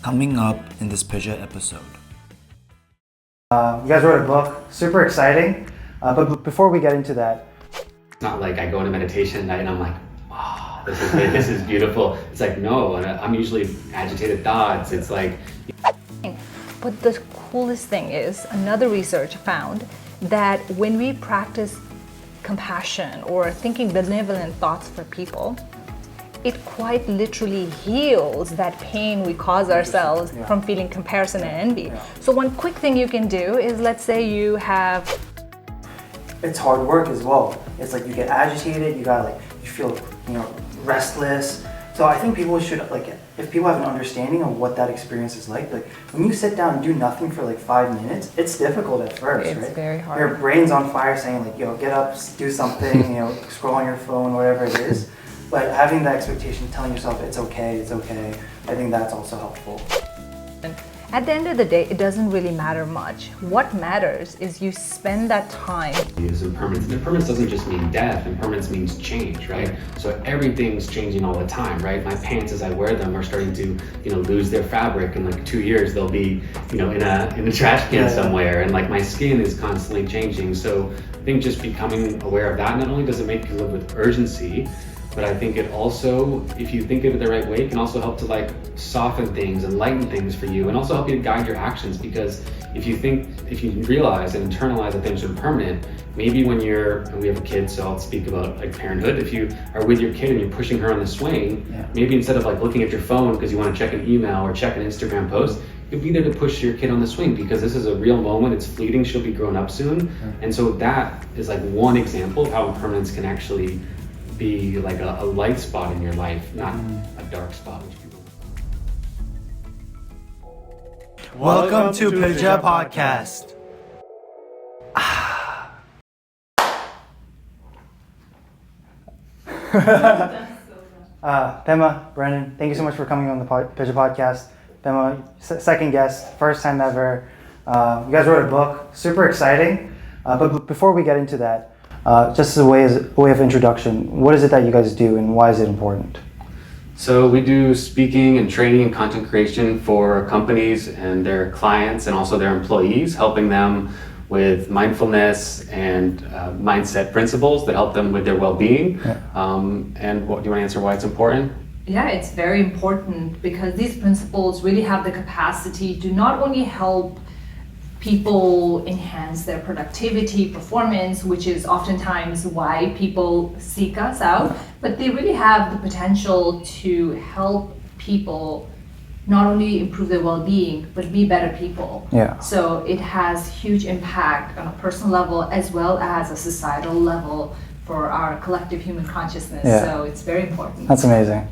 Coming up in this Bodja episode. You guys wrote a book, super exciting. But before we get into that, it's not like I go into meditation at night and I'm like, oh, this is great, this is beautiful. It's like, no, I'm usually agitated thoughts. It's like. But the coolest thing is, another research found that when we practice compassion or thinking benevolent thoughts for people, it quite literally heals that pain we cause ourselves from feeling comparison and envy. So one quick thing you can do is, let's say you have... It's hard work as well. It's like you get agitated, you feel, restless. So I think people should, if people have an understanding of what that experience is like when you sit down and do nothing for 5 minutes, it's difficult at first, right? It's very hard. Your brain's on fire saying get up, do something, scroll on your phone, whatever it is. But having that expectation, telling yourself it's okay, I think that's also helpful. At the end of the day, it doesn't really matter much. What matters is you spend that time. Use impermanence. Impermanence doesn't just mean death. Impermanence means change, right? So everything's changing all the time, right? My pants, as I wear them, are starting to, lose their fabric. In 2 years, they'll be, in a trash can somewhere. And my skin is constantly changing. So I think just becoming aware of that, not only does it make you live with urgency, but I think it also, if you think of it the right way, can also help to soften things and lighten things for you, and also help you to guide your actions. Because if you realize and internalize that things are permanent, maybe when and we have a kid, so I'll speak about parenthood. If you are with your kid and you're pushing her on the swing, maybe instead of looking at your phone because you want to check an email or check an Instagram post, you'll be there to push your kid on the swing, because this is a real moment. It's fleeting. She'll be grown up soon. And so that is one example of how impermanence can actually be a light spot in your life, not a dark spot. Welcome to Bodja Podcast. Pema, Brendan, thank you so much for coming on the Bodja Podcast. Pema, second guest, first time ever. You guys wrote a book, super exciting. But before we get into that, just as a way of introduction, what is it that you guys do and why is it important? So we do speaking and training and content creation for companies and their clients and also their employees, helping them with mindfulness and mindset principles that help them with their well-being. And do you want to answer why it's important? Yeah, it's very important because these principles really have the capacity to not only help people enhance their productivity, performance, which is oftentimes why people seek us out, but they really have the potential to help people not only improve their well-being, but be better people. So it has huge impact on a personal level as well as a societal level for our collective human consciousness. So it's very important. That's amazing.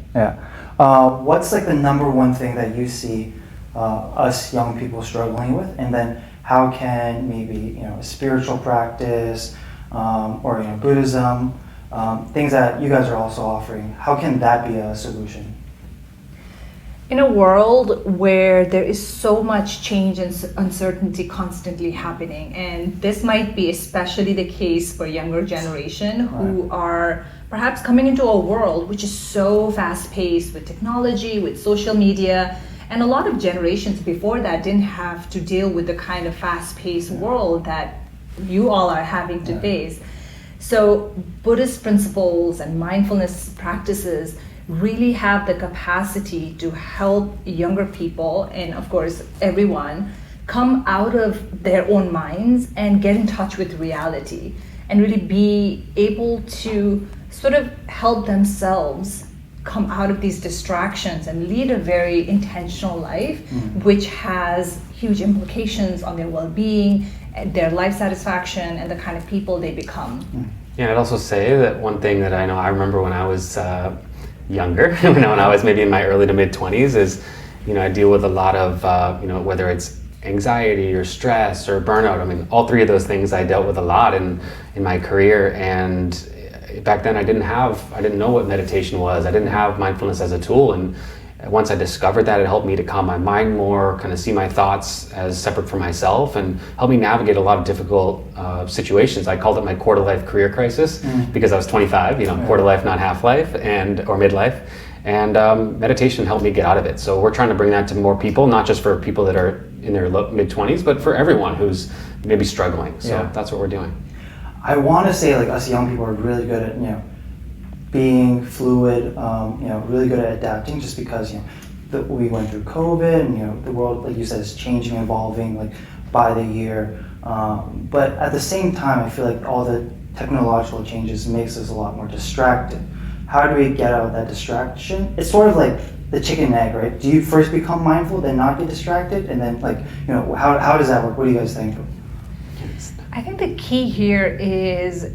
What's the number one thing that you see us young people struggling with, and then how can maybe a spiritual practice or Buddhism, things that you guys are also offering, how can that be a solution? In a world where there is so much change and uncertainty constantly happening, and this might be especially the case for younger generation who are perhaps coming into a world which is so fast-paced with technology, with social media. And a lot of generations before that didn't have to deal with the kind of fast-paced world that you all are having to face. So Buddhist principles and mindfulness practices really have the capacity to help younger people, and of course everyone, come out of their own minds and get in touch with reality and really be able to sort of help themselves come out of these distractions and lead a very intentional life, which has huge implications on their well-being, their life satisfaction, and the kind of people they become. Yeah, I'd also say that one thing that I remember when I was younger, when I was maybe in my early to mid 20s, is I deal with a lot of whether it's anxiety or stress or burnout. I mean, all three of those things I dealt with a lot in my career, and back then I didn't know what meditation was. I didn't have mindfulness as a tool, and once I discovered that, it helped me to calm my mind more, kind of see my thoughts as separate from myself, and help me navigate a lot of difficult situations. I called it my quarter-life career crisis because I was 25, quarter life, not half life, or midlife. And meditation helped me get out of it. So we're trying to bring that to more people, not just for people that are in their mid-20s, but for everyone who's maybe struggling. So that's what we're doing. I want to say like us young people are really good at, being fluid, really good at adapting, just because, we went through COVID and, the world, like you said, is changing, evolving like by the year. But at the same time, I feel like all the technological changes makes us a lot more distracted. How do we get out of that distraction? It's sort of like the chicken and egg, right? Do you first become mindful, then not get distracted? And then how does that work? What do you guys think? I think the key here is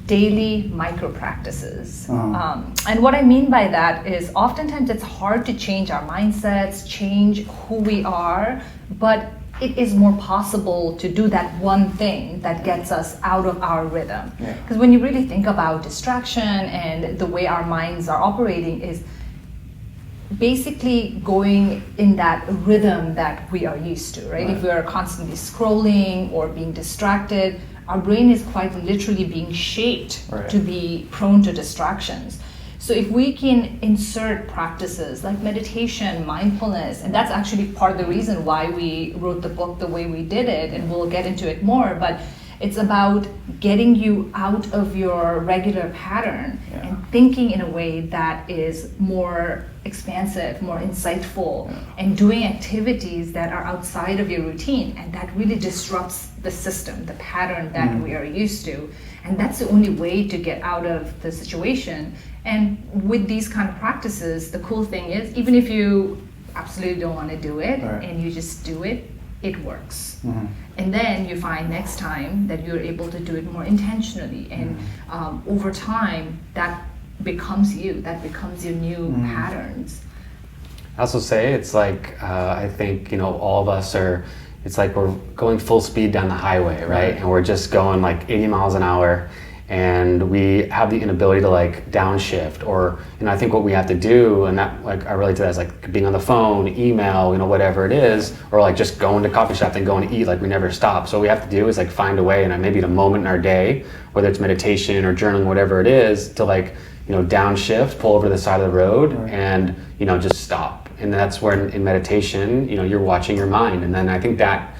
daily micro practices. And what I mean by that is oftentimes it's hard to change our mindsets, change who we are, but it is more possible to do that one thing that gets us out of our rhythm. Because when you really think about distraction and the way our minds are operating is basically going in that rhythm that we are used to, right? If we are constantly scrolling or being distracted, our brain is quite literally being shaped to be prone to distractions. So if we can insert practices like meditation, mindfulness, and that's actually part of the reason why we wrote the book the way we did it, and we'll get into it more, but it's about getting you out of your regular pattern and thinking in a way that is more expansive, more insightful, and doing activities that are outside of your routine, and that really disrupts the system, the pattern that we are used to. And that's the only way to get out of the situation. And with these kind of practices, the cool thing is, even if you absolutely don't want to do it and you just do it, it works. And then you find next time that you're able to do it more intentionally. And over time, that becomes you, that becomes your new patterns. I also say it's like, I think, all of us are, it's like we're going full speed down the highway, right? And we're just going like 80 miles an hour. And we have the inability to like downshift, or I think what we have to do, and that like I relate to that as like being on the phone, email, whatever it is, or like just going to coffee shop and going to eat, like we never stop. So what we have to do is like find a way, and maybe at a moment in our day, whether it's meditation or journaling, whatever it is, to like downshift, pull over to the side of the road, and just stop. And that's where in meditation, you're watching your mind, and then I think that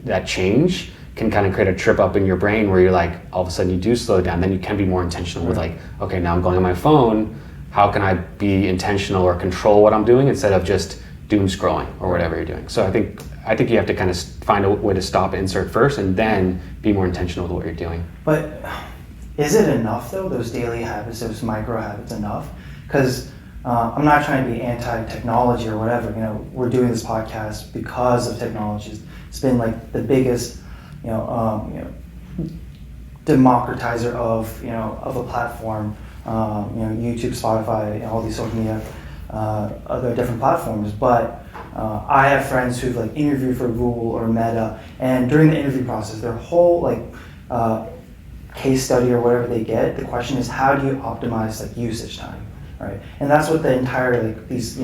that change can kind of create a trip up in your brain where you're like, all of a sudden you do slow down, then you can be more intentional with like, okay, now I'm going on my phone, how can I be intentional or control what I'm doing instead of just doom scrolling or whatever you're doing. So I think you have to kind of find a way to stop, insert first, and then be more intentional with what you're doing. But is it enough though, those daily habits, those micro habits enough? Because I'm not trying to be anti-technology or whatever, we're doing this podcast because of technology. It's been like the biggest democratizer of a platform, YouTube, Spotify, all these social media, other different platforms. But I have friends who've like interviewed for Google or Meta, and during the interview process, their whole case study or whatever they get, the question is, how do you optimize like usage time, right? And that's what the entire these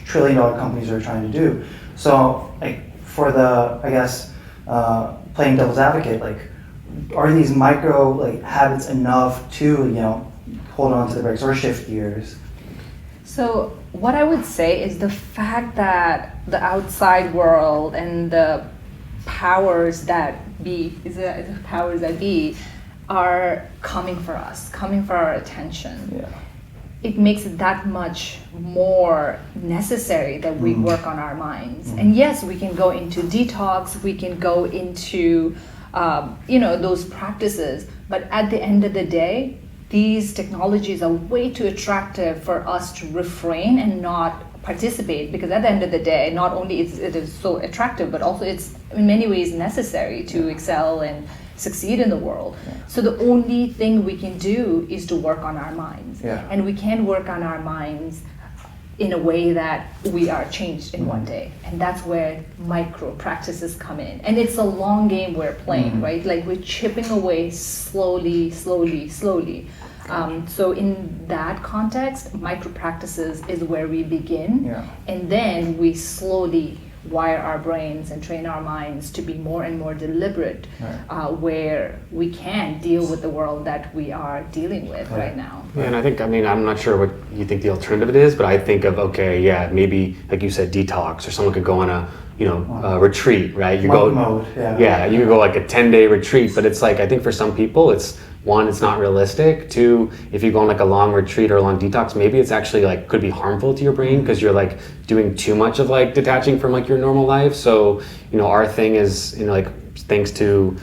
trillion-dollar companies are trying to do. So for the playing devil's advocate, are these micro habits enough to hold on to the brakes or shift gears? So what I would say is the fact that the outside world and the powers that be, are coming for us, coming for our attention. It makes it that much more necessary that we work on our minds. And yes, we can go into detox, we can go into those practices, but at the end of the day, these technologies are way too attractive for us to refrain and not participate, because at the end of the day, not only it is so attractive, but also it's in many ways necessary to excel and succeed in the world. So the only thing we can do is to work on our minds. And we can work on our minds in a way that we are changed in one day. And that's where micro practices come in. And it's a long game we're playing, right? Like we're chipping away slowly. So in that context, micro practices is where we begin. And then we slowly wire our brains and train our minds to be more and more deliberate, where we can deal with the world that we are dealing with right now. Yeah, and I think, I'm not sure what you think the alternative is, but I think of, maybe, like you said, detox, or someone could go on a retreat, right? You Monk mode, yeah. You could go like a 10-day retreat, but it's like, I think for some people, it's not realistic. Two, if you go on like a long retreat or a long detox, maybe it's actually like could be harmful to your brain because you're like doing too much of like detaching from like your normal life. So, our thing is, like thanks to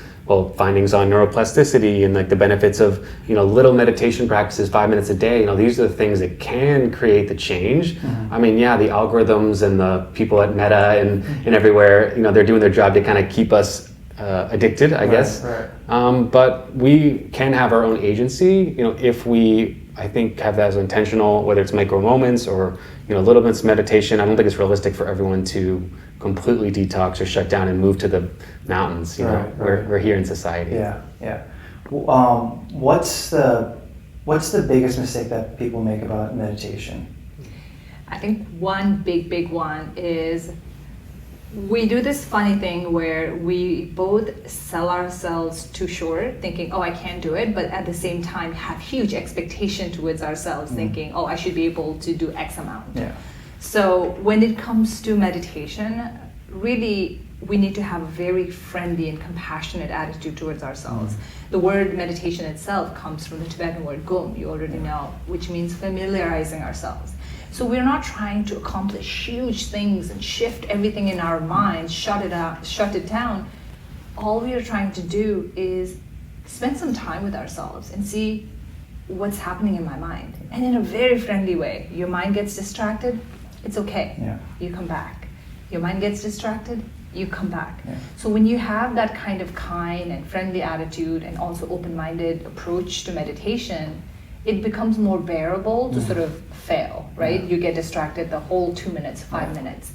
findings on neuroplasticity and like the benefits of, little meditation practices, 5 minutes a day, these are the things that can create the change. Mm-hmm. The algorithms and the people at Meta and everywhere, they're doing their job to kind of keep us addicted, I guess. Right. But we can have our own agency, if we, I think, have that as intentional, whether it's micro moments or, little bits of meditation. I don't think it's realistic for everyone to completely detox or shut down and move to the mountains. We're here in society. Yeah. What's the biggest mistake that people make about meditation? I think one big one is we do this funny thing where we both sell ourselves too short, thinking, I can't do it, but at the same time have huge expectation towards ourselves, thinking, I should be able to do X amount. Yeah. So when it comes to meditation, really we need to have a very friendly and compassionate attitude towards ourselves. The word meditation itself comes from the Tibetan word gum, you already know, which means familiarizing ourselves. So we're not trying to accomplish huge things and shift everything in our minds, shut it down. All we are trying to do is spend some time with ourselves and see what's happening in my mind. And in a very friendly way. Your mind gets distracted, it's okay. Yeah. You come back. Your mind gets distracted, you come back. Yeah. So when you have that kind of kind and friendly attitude and also open-minded approach to meditation, it becomes more bearable to sort of fail, right? You get distracted the whole 2 minutes, 5 minutes.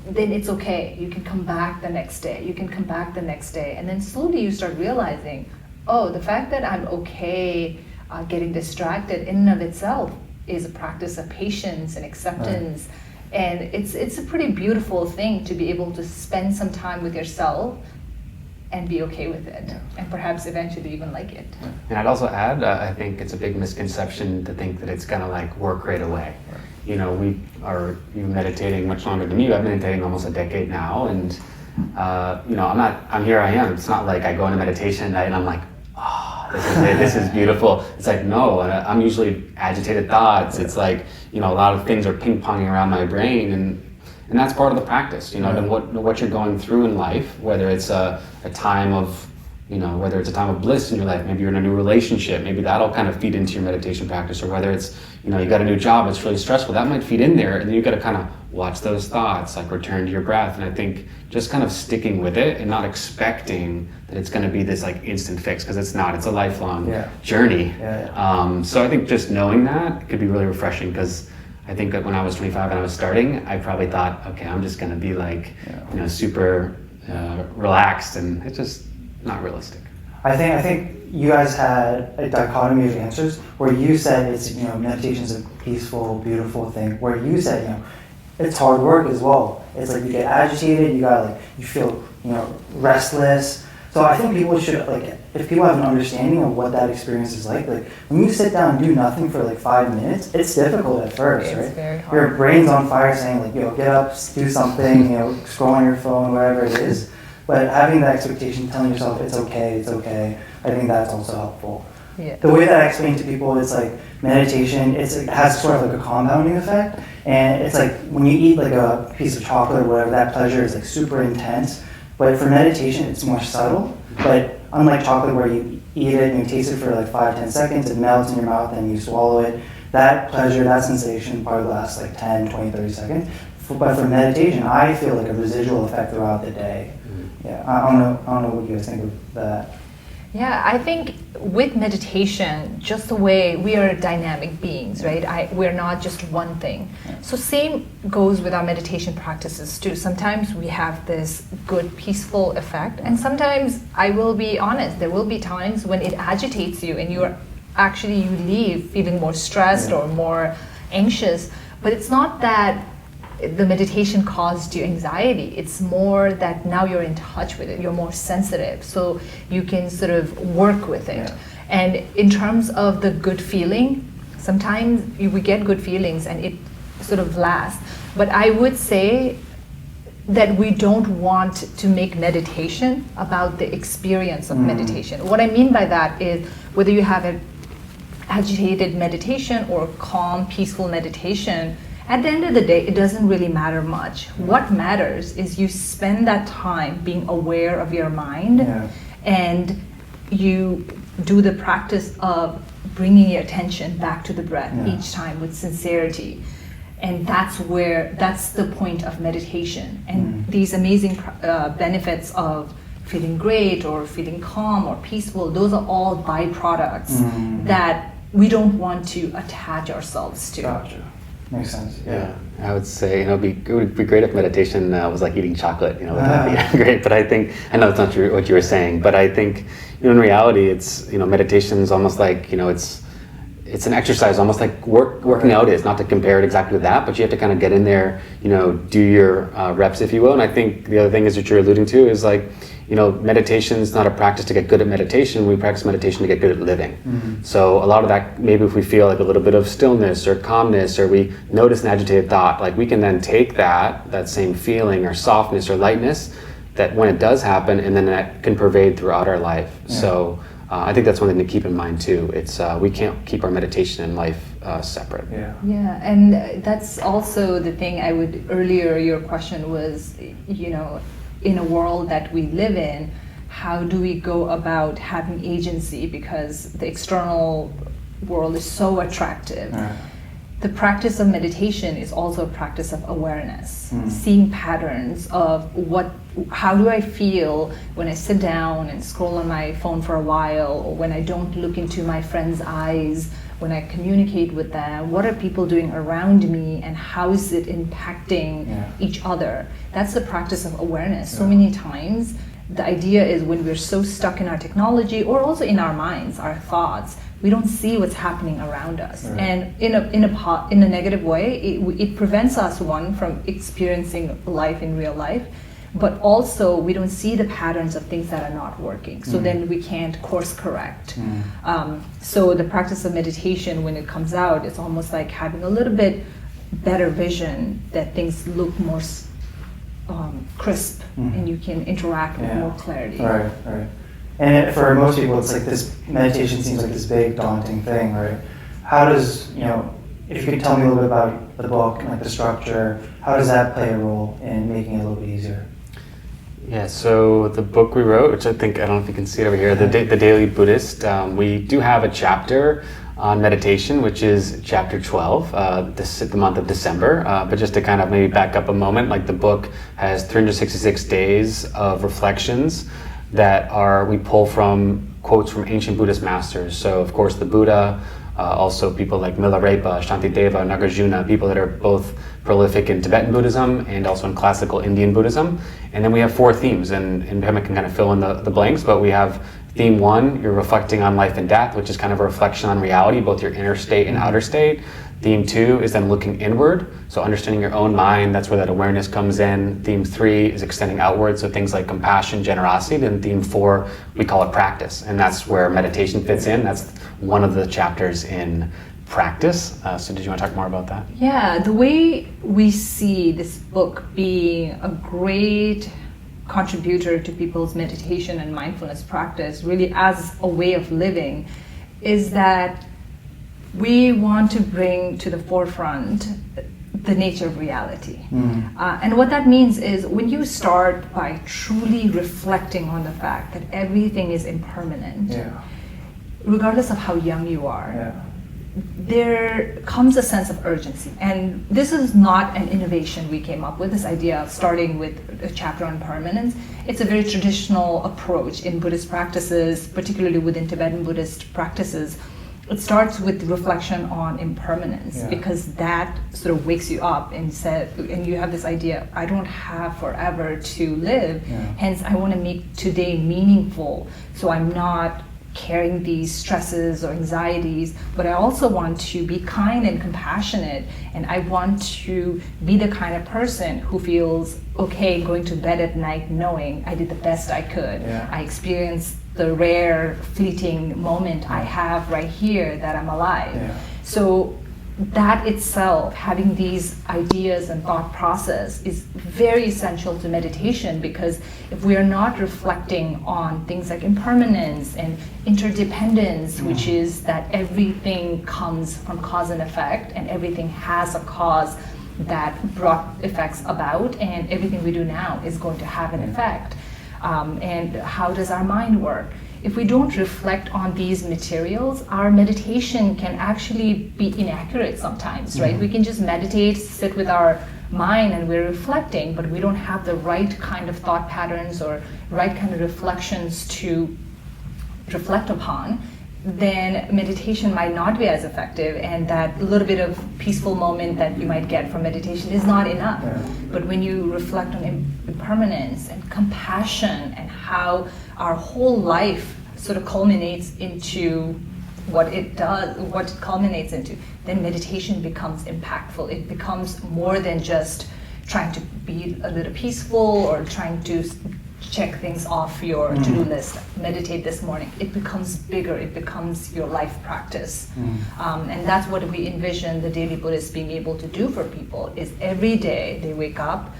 Then it's okay. You can come back the next day. You can come back the next day. And then slowly you start realizing, the fact that I'm okay getting distracted in and of itself is a practice of patience and acceptance. Right. And it's a pretty beautiful thing to be able to spend some time with yourself and be okay with it, and perhaps eventually even like it. And I'd also add, I think it's a big misconception to think that it's gonna like work right away. Right. You're meditating much longer than me. I've been meditating almost a decade now, and here I am. It's not like I go into meditation at night and I'm like, this is it, this is beautiful. It's like, no, I'm usually agitated thoughts. It's like, a lot of things are ping-ponging around my brain, and that's part of the practice, what you're going through in life, whether it's a time of, whether it's a time of bliss in your life, maybe you're in a new relationship, maybe that'll kind of feed into your meditation practice, or whether it's, you got a new job, it's really stressful, that might feed in there, and then you got to kind of watch those thoughts, like return to your breath. And I think just kind of sticking with it and not expecting that it's going to be this like instant fix, because it's not, it's a lifelong journey. So I think just knowing that could be really refreshing, because I think that when I was 25 and I was starting, I probably thought, okay, I'm just going to be like, super relaxed, and it's just not realistic. I think you guys had a dichotomy of answers where you said it's, meditation is a peaceful, beautiful thing, where you said, it's hard work as well. It's like you get agitated, you feel, restless. So I think people should, if people have an understanding of what that experience is like when you sit down and do nothing for 5 minutes, it's difficult at first, right? It's very hard. Your brain's on fire saying get up, do something, scroll on your phone, whatever it is. But having that expectation, telling yourself it's okay, I think that's also helpful. Yeah. The way that I explain to people is meditation, it has sort of a compounding effect. And it's like when you eat a piece of chocolate or whatever, that pleasure is super intense. But for meditation, it's more subtle. But unlike chocolate where you eat it and you taste it for 5-10 seconds, it melts in your mouth and you swallow it. That pleasure, that sensation probably lasts 10, 20, 30 seconds. But for meditation, I feel a residual effect throughout the day. Yeah, I don't know what you guys think of that. Yeah, I think with meditation, just the way we are dynamic beings, right? We're not just one thing. So same goes with our meditation practices too. Sometimes we have this good, peaceful effect, and sometimes, I will be honest, there will be times when it agitates you and you leave feeling more stressed or more anxious. But it's not that the meditation caused you anxiety. It's more that now you're in touch with it. You're more sensitive, so you can sort of work with it. And in terms of the good feeling, Sometimes we get good feelings and it sort of lasts. But I would say that we don't want to make meditation about the experience of meditation. What I mean by that is whether you have an agitated meditation or calm, peaceful meditation, at the end of the day, it doesn't really matter much. What matters is you spend that time being aware of your mind and you do the practice of bringing your attention back to the breath each time with sincerity. And that's the point of meditation. And these amazing benefits of feeling great or feeling calm or peaceful, those are all byproducts that we don't want to attach ourselves to. Gotcha. Makes sense. Yeah, I would say, it would be great if meditation was like eating chocolate, would that be great? But I think, I know it's not what you were saying, but I think, in reality, it's, meditation is almost like, it's an exercise, almost like working out is, not to compare it exactly to that, but you have to kind of get in there, do your reps, if you will. And I think the other thing is that you're alluding to is like, meditation is not a practice to get good at meditation. We practice meditation to get good at living. So a lot of that, maybe if we feel like a little bit of stillness or calmness, or we notice an agitated thought, like we can then take that same feeling or softness or lightness, that when it does happen, and then that can pervade throughout our life. So I think that's one thing to keep in mind too. It's we can't keep our meditation and life separate. Yeah, and that's also the thing earlier your question was, in a world that we live in, how do we go about having agency, because the external world is so attractive. The practice of meditation is also a practice of awareness, seeing patterns of how do I feel when I sit down and scroll on my phone for a while, or when I don't look into my friend's eyes, when I communicate with them, what are people doing around me, and how is it impacting each other? That's the practice of awareness. So many times, the idea is when we're so stuck in our technology, or also in our minds, our thoughts, we don't see what's happening around us. And in a negative way, it prevents us, one, from experiencing life in real life, but also we don't see the patterns of things that are not working. So then we can't course correct. So the practice of meditation, when it comes out, it's almost like having a little bit better vision, that things look more crisp and you can interact with more clarity. Right. And for most people, it's like this meditation seems like this big daunting thing, right? How does, if you could tell me a little bit about the book, like the structure, how does that play a role in making it a little bit easier? Yeah, so the book we wrote, which I don't know if you can see it over here, the Daily Buddhist, we do have a chapter on meditation, which is chapter 12, the month of December. But just to kind of maybe back up a moment, like the book has 366 days of reflections that we pull from quotes from ancient Buddhist masters. So of course the Buddha, also people like Milarepa, Shantideva, Nagarjuna, people that are both prolific in Tibetan Buddhism and also in classical Indian Buddhism. And then we have 4 themes, and Pema can kind of fill in the blanks, but we have theme 1, you're reflecting on life and death, which is kind of a reflection on reality, both your inner state and outer state. Theme 2 is then looking inward, so understanding your own mind, that's where that awareness comes in. Theme 3 is extending outward, so things like compassion, generosity. Then theme 4, we call it practice, and that's where meditation fits in. That's one of the chapters in practice. So did you want to talk more about that? Yeah, the way we see this book being a great contributor to people's meditation and mindfulness practice, really as a way of living, is that we want to bring to the forefront the nature of reality. And what that means is when you start by truly reflecting on the fact that everything is impermanent, regardless of how young you are, there comes a sense of urgency. And this is not an innovation we came up with, this idea of starting with a chapter on impermanence. It's a very traditional approach in Buddhist practices, particularly within Tibetan Buddhist practices. It starts with reflection on impermanence, because that sort of wakes you up and you have this idea, I don't have forever to live, hence I want to make today meaningful, so I'm not carrying these stresses or anxieties, but I also want to be kind and compassionate, and I want to be the kind of person who feels okay going to bed at night knowing I did the best I could. I experienced the rare fleeting moment I have right here that I'm alive. So that itself, having these ideas and thought process, is very essential to meditation, because if we are not reflecting on things like impermanence and interdependence, which is that everything comes from cause and effect, and everything has a cause that brought effects about, and everything we do now is going to have an effect. And how does our mind work? If we don't reflect on these materials, our meditation can actually be inaccurate sometimes, right? We can just meditate, sit with our mind, and we're reflecting, but we don't have the right kind of thought patterns or right kind of reflections to reflect upon. Then meditation might not be as effective, and that little bit of peaceful moment that you might get from meditation is not enough. But when you reflect on impermanence and compassion and how our whole life sort of culminates into what it does, what it culminates into, then meditation becomes impactful. It becomes more than just trying to be a little peaceful or trying to check things off your to-do list, meditate this morning. It becomes bigger, it becomes your life practice. And that's what we envision the Daily Buddhist being able to do for people, is every day they wake up,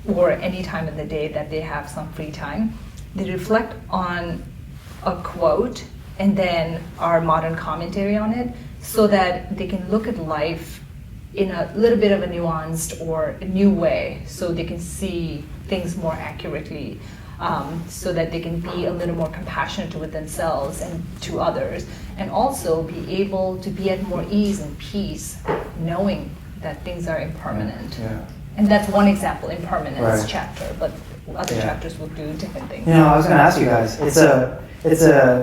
or any time in the day that they have some free time, they reflect on a quote and then our modern commentary on it, so that they can look at life in a little bit of a nuanced or a new way, so they can see things more accurately, so that they can be a little more compassionate with themselves and to others, and also be able to be at more ease and peace, knowing that things are impermanent. And that's one example, impermanence chapter, but other chapters will do different things. I was going to ask you guys,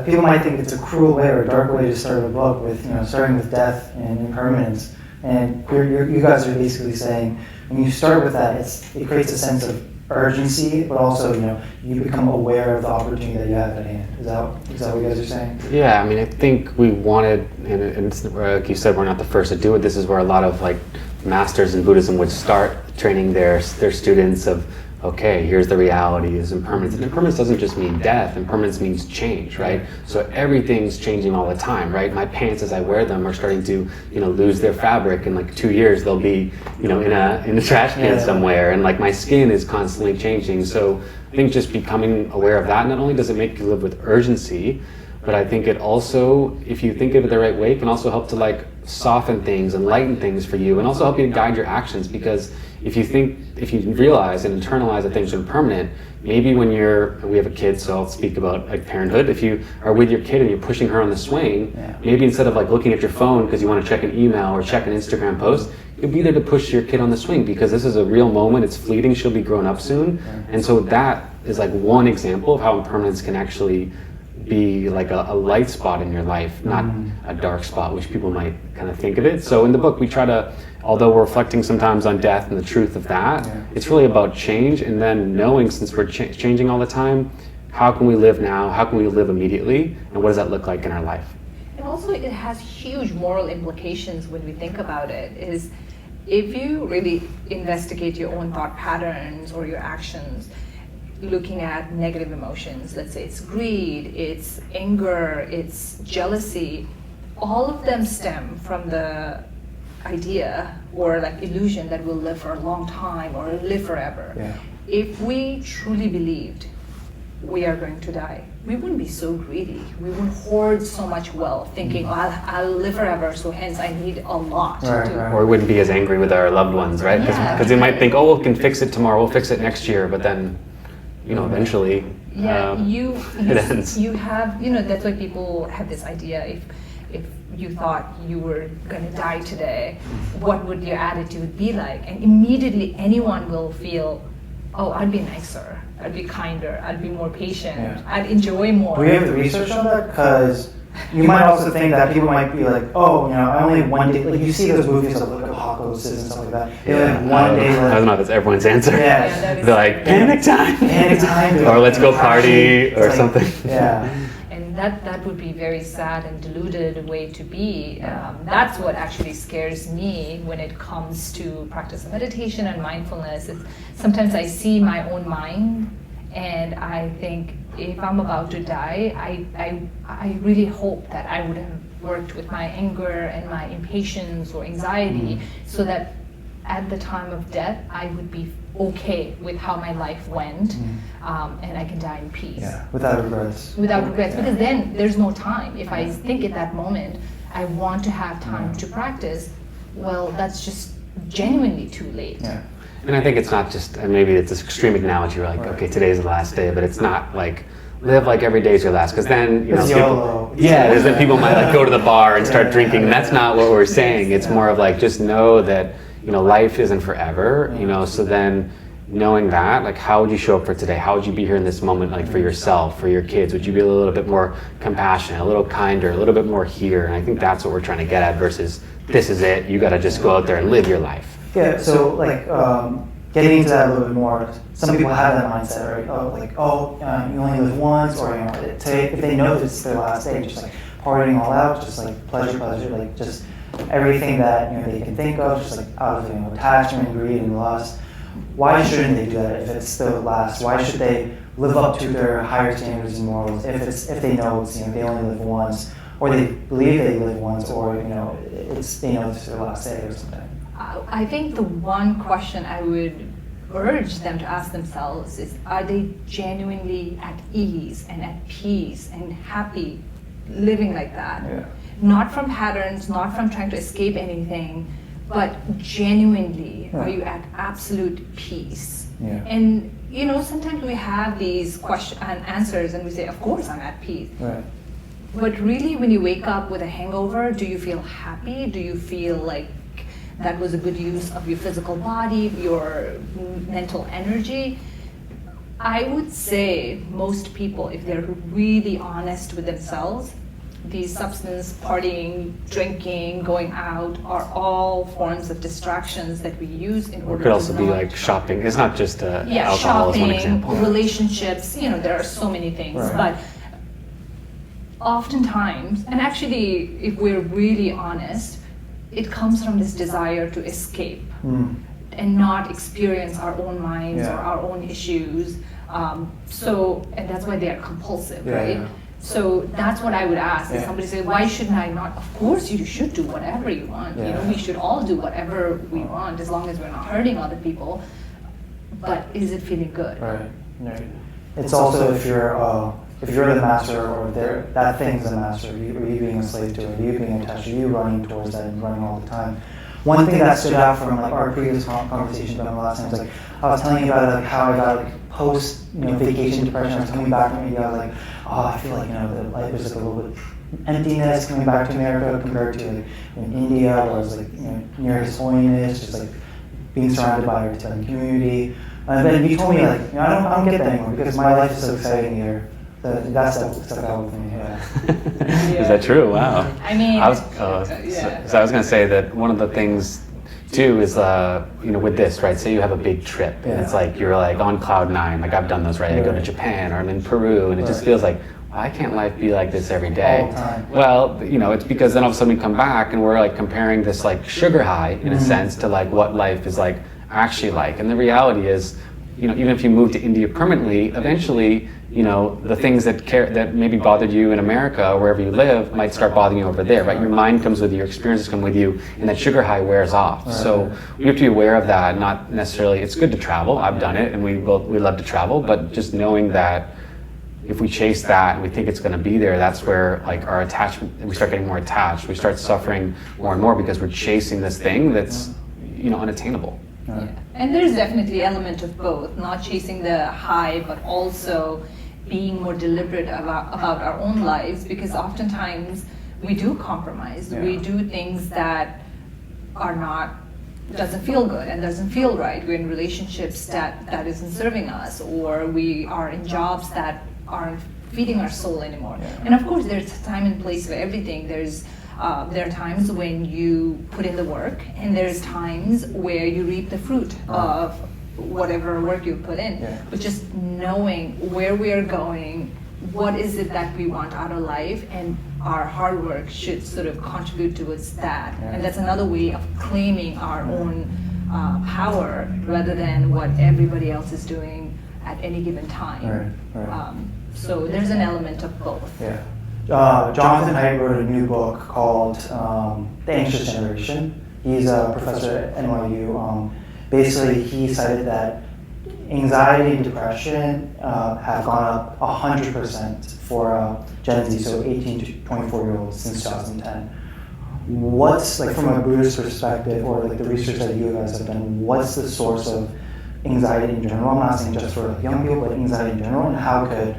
people might think it's a cruel way or a dark way to start a book with, starting with death and impermanence. And you guys are basically saying, when you start with that, it creates a sense of urgency, but also, you become aware of the opportunity that you have at hand. Is that what you guys are saying? Yeah, I mean, I think we wanted, and like you said, we're not the first to do it. This is where a lot of masters in Buddhism would start training their students of, okay, here's the reality is impermanence. And impermanence doesn't just mean death. Impermanence means change, right? So everything's changing all the time, right? My pants, as I wear them, are starting to, lose their fabric. In 2 years, they'll be, in a trash can somewhere. And my skin is constantly changing. So I think just becoming aware of that, not only does it make you live with urgency, but I think it also, if you think of it the right way, can also help to soften things and lighten things for you, and also help you to guide your actions. Because if you realize and internalize that things are impermanent, maybe when we have a kid, so I'll speak about parenthood. If you are with your kid and you're pushing her on the swing, maybe instead of looking at your phone because you want to check an email or check an Instagram post, you'll be there to push your kid on the swing, because this is a real moment. It's fleeting. She'll be grown up soon. And so that is one example of how impermanence can actually be a light spot in your life, not a dark spot, which people might kind of think of it. So in the book, we try to, although we're reflecting sometimes on death and the truth of that, it's really about change, and then knowing, since we're changing all the time, how can we live now? How can we live immediately? And what does that look like in our life? And also it has huge moral implications when we think about it, is if you really investigate your own thought patterns or your actions, looking at negative emotions, let's say it's greed, it's anger, it's jealousy, all of them stem from the idea or illusion that we'll live for a long time or live forever. If we truly believed we are going to die, we wouldn't be so greedy. We wouldn't hoard so much wealth thinking, I'll live forever, so hence I need a lot. Or we wouldn't be as angry with our loved ones, right? Because they might think, we can fix it tomorrow, we'll fix it next year, but then eventually it ends. You have, that's why people have this idea, if you thought you were going to die today, what would your attitude be like? And immediately anyone will feel, I'd be nicer, I'd be kinder, I'd be more patient, I'd enjoy more. Do we have the research on that? Because you might also think that people might be I only have 1 day, you see those movies of apocalypses and stuff like that. They have 1 day left. I don't know if that's everyone's answer. They're panic time. Panic time. Or let's go party or something. And that would be very sad and deluded way to be. That's what actually scares me when it comes to practice of meditation and mindfulness. Sometimes I see my own mind and I think, if I'm about to die, I really hope that I would have worked with my anger and my impatience or anxiety so that at the time of death, I would be okay with how my life went, and I can die in peace. Yeah, without regrets. Without regrets, because then there's no time. If I think at that moment, I want to have time to practice, well, that's just genuinely too late. Yeah. And I think it's not just, and maybe it's this extreme analogy, you're like, okay, today's the last day, but it's not like, live like every day's your last, because then, you know, It's YOLO. then people might like go to the bar and start drinking, and that's not what we're saying. It's more of like, just know that, you know, life isn't forever, you know, so then knowing that, like, how would you show up for today? How would you be here in this moment, like, for yourself, for your kids? Would you be a little bit more compassionate, a little kinder, a little bit more here? And I think that's what we're trying to get at versus, this is it, you got to just go out there and live your life. Yeah, so like getting into that a little bit more, some people have that mindset, right? You only live once, or you know, if they know it's their last day, just like partying all out, just like pleasure, like just everything that, you know, they can think of, just like out of, you know, attachment, greed, and lust. Why shouldn't they do that if it's their last? Why should they live up to their higher standards and morals if they know it's, you know, they only live once, or they believe they live once, or, you know, they know it's their last day or something? I think the one question I would urge them to ask themselves is, are they genuinely at ease and at peace and happy living like that? Yeah. Not from patterns, not from trying to escape anything, but genuinely, are you at absolute peace? Yeah. And, you know, sometimes we have these questions and answers and we say, of course I'm at peace. Right. But really, when you wake up with a hangover, do you feel happy? Do you feel like that was a good use of your physical body, your mental energy? I would say most people, if they're really honest with themselves, these substance, partying, drinking, going out are all forms of distractions that we use in order to. It could also be like shopping. It's not just alcohol shopping, is one example. relationships, you know, there are so many things. Right. But oftentimes, and actually, if we're really honest, it comes from this desire to escape and not experience our own minds or our own issues. And that's why they are compulsive, right? Yeah. So that's what I would ask. If Yeah. somebody say, why shouldn't I not? Of course you should do whatever you want. You know, we should all do whatever we want as long as we're not hurting other people. But is it feeling good? Right. It's also if you're the master, or that thing's the master, are you being a slave to it? Are you being attached? Are you running towards that and running all the time? One thing that stood out from like our previous conversation about the last time was like I was telling you about like how I got like post, you know, vacation depression. I was coming back from India. I was like, oh, I feel like, you know, the life was like a little bit emptiness coming back to America compared to like in India, where I was like, you know, near His Holiness, just like being surrounded by our Tibetan community. And then you told me like, you know, I don't get that anymore because my life is so exciting here. That's stuck out with me. Yeah. Is that true? Wow. I mean, I was going to say that one of the things too is, you know, with this, right? Say you have a big trip and it's like you're like on cloud nine. Like I've done those, right? I go to Japan or I'm in Peru, and it just feels like, why can't life be like this every day? All the time. Well, you know, it's because then all of a sudden we come back and we're like comparing this like sugar high in a sense to like what life is like actually like. And the reality is, you know, even if you move to India permanently, eventually, you know, the things that maybe bothered you in America or wherever you live might start bothering you over there, right? Your mind comes with you, your experiences come with you, and that sugar high wears off. Right. So we have to be aware of that, not necessarily, it's good to travel, I've done it, and we love to travel, but just knowing that if we chase that and we think it's going to be there, that's where like our attachment, we start getting more attached, we start suffering more and more because we're chasing this thing that's, you know, unattainable. Yeah. And there's definitely an element of both, not chasing the high, but also being more deliberate about our own lives, because oftentimes we do compromise. We do things that are not, doesn't feel good and doesn't feel right. We're in relationships that isn't serving us, or we are in jobs that aren't feeding our soul anymore. And of course there's time and place for everything. There are times when you put in the work, and there's times where you reap the fruit of whatever work you put in. But just knowing where we are going, what is it that we want out of life, and our hard work should sort of contribute towards that. And that's another way of claiming our own power rather than what everybody else is doing at any given time. Right. So there's an element of both. Yeah. Jonathan Haidt wrote a new book called The Anxious Generation. He's a professor at NYU. Basically, he cited that anxiety and depression have gone up 100% for Gen Z, so 18 to 24-year-olds since 2010. What's, like, from a Buddhist perspective, or like the research that you guys have done, what's the source of anxiety in general? I'm not saying just for like young people, but anxiety in general, and how could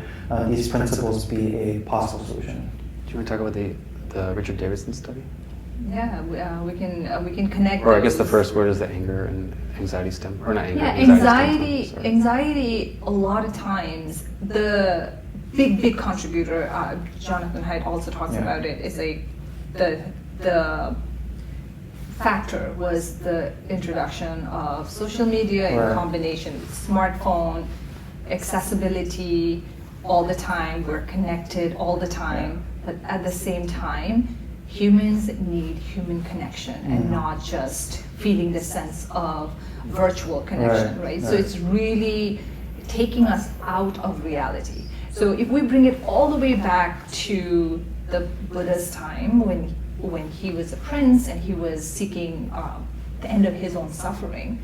these principles be a possible solution? Do you want to talk about the Richard Davidson study? Yeah, we can connect. Or I guess the first word is the anger and anxiety stem, or not anger. Yeah, anxiety. A lot of times, the big contributor, Jonathan Haidt also talks about it, is the factor was the introduction of social media in combination with smartphone, accessibility all the time. We're connected all the time, but at the same time, humans need human connection and not just feeling the sense of virtual connection, right? So it's really taking us out of reality. So if we bring it all the way back to the Buddha's time, when he was a prince and he was seeking the end of his own suffering,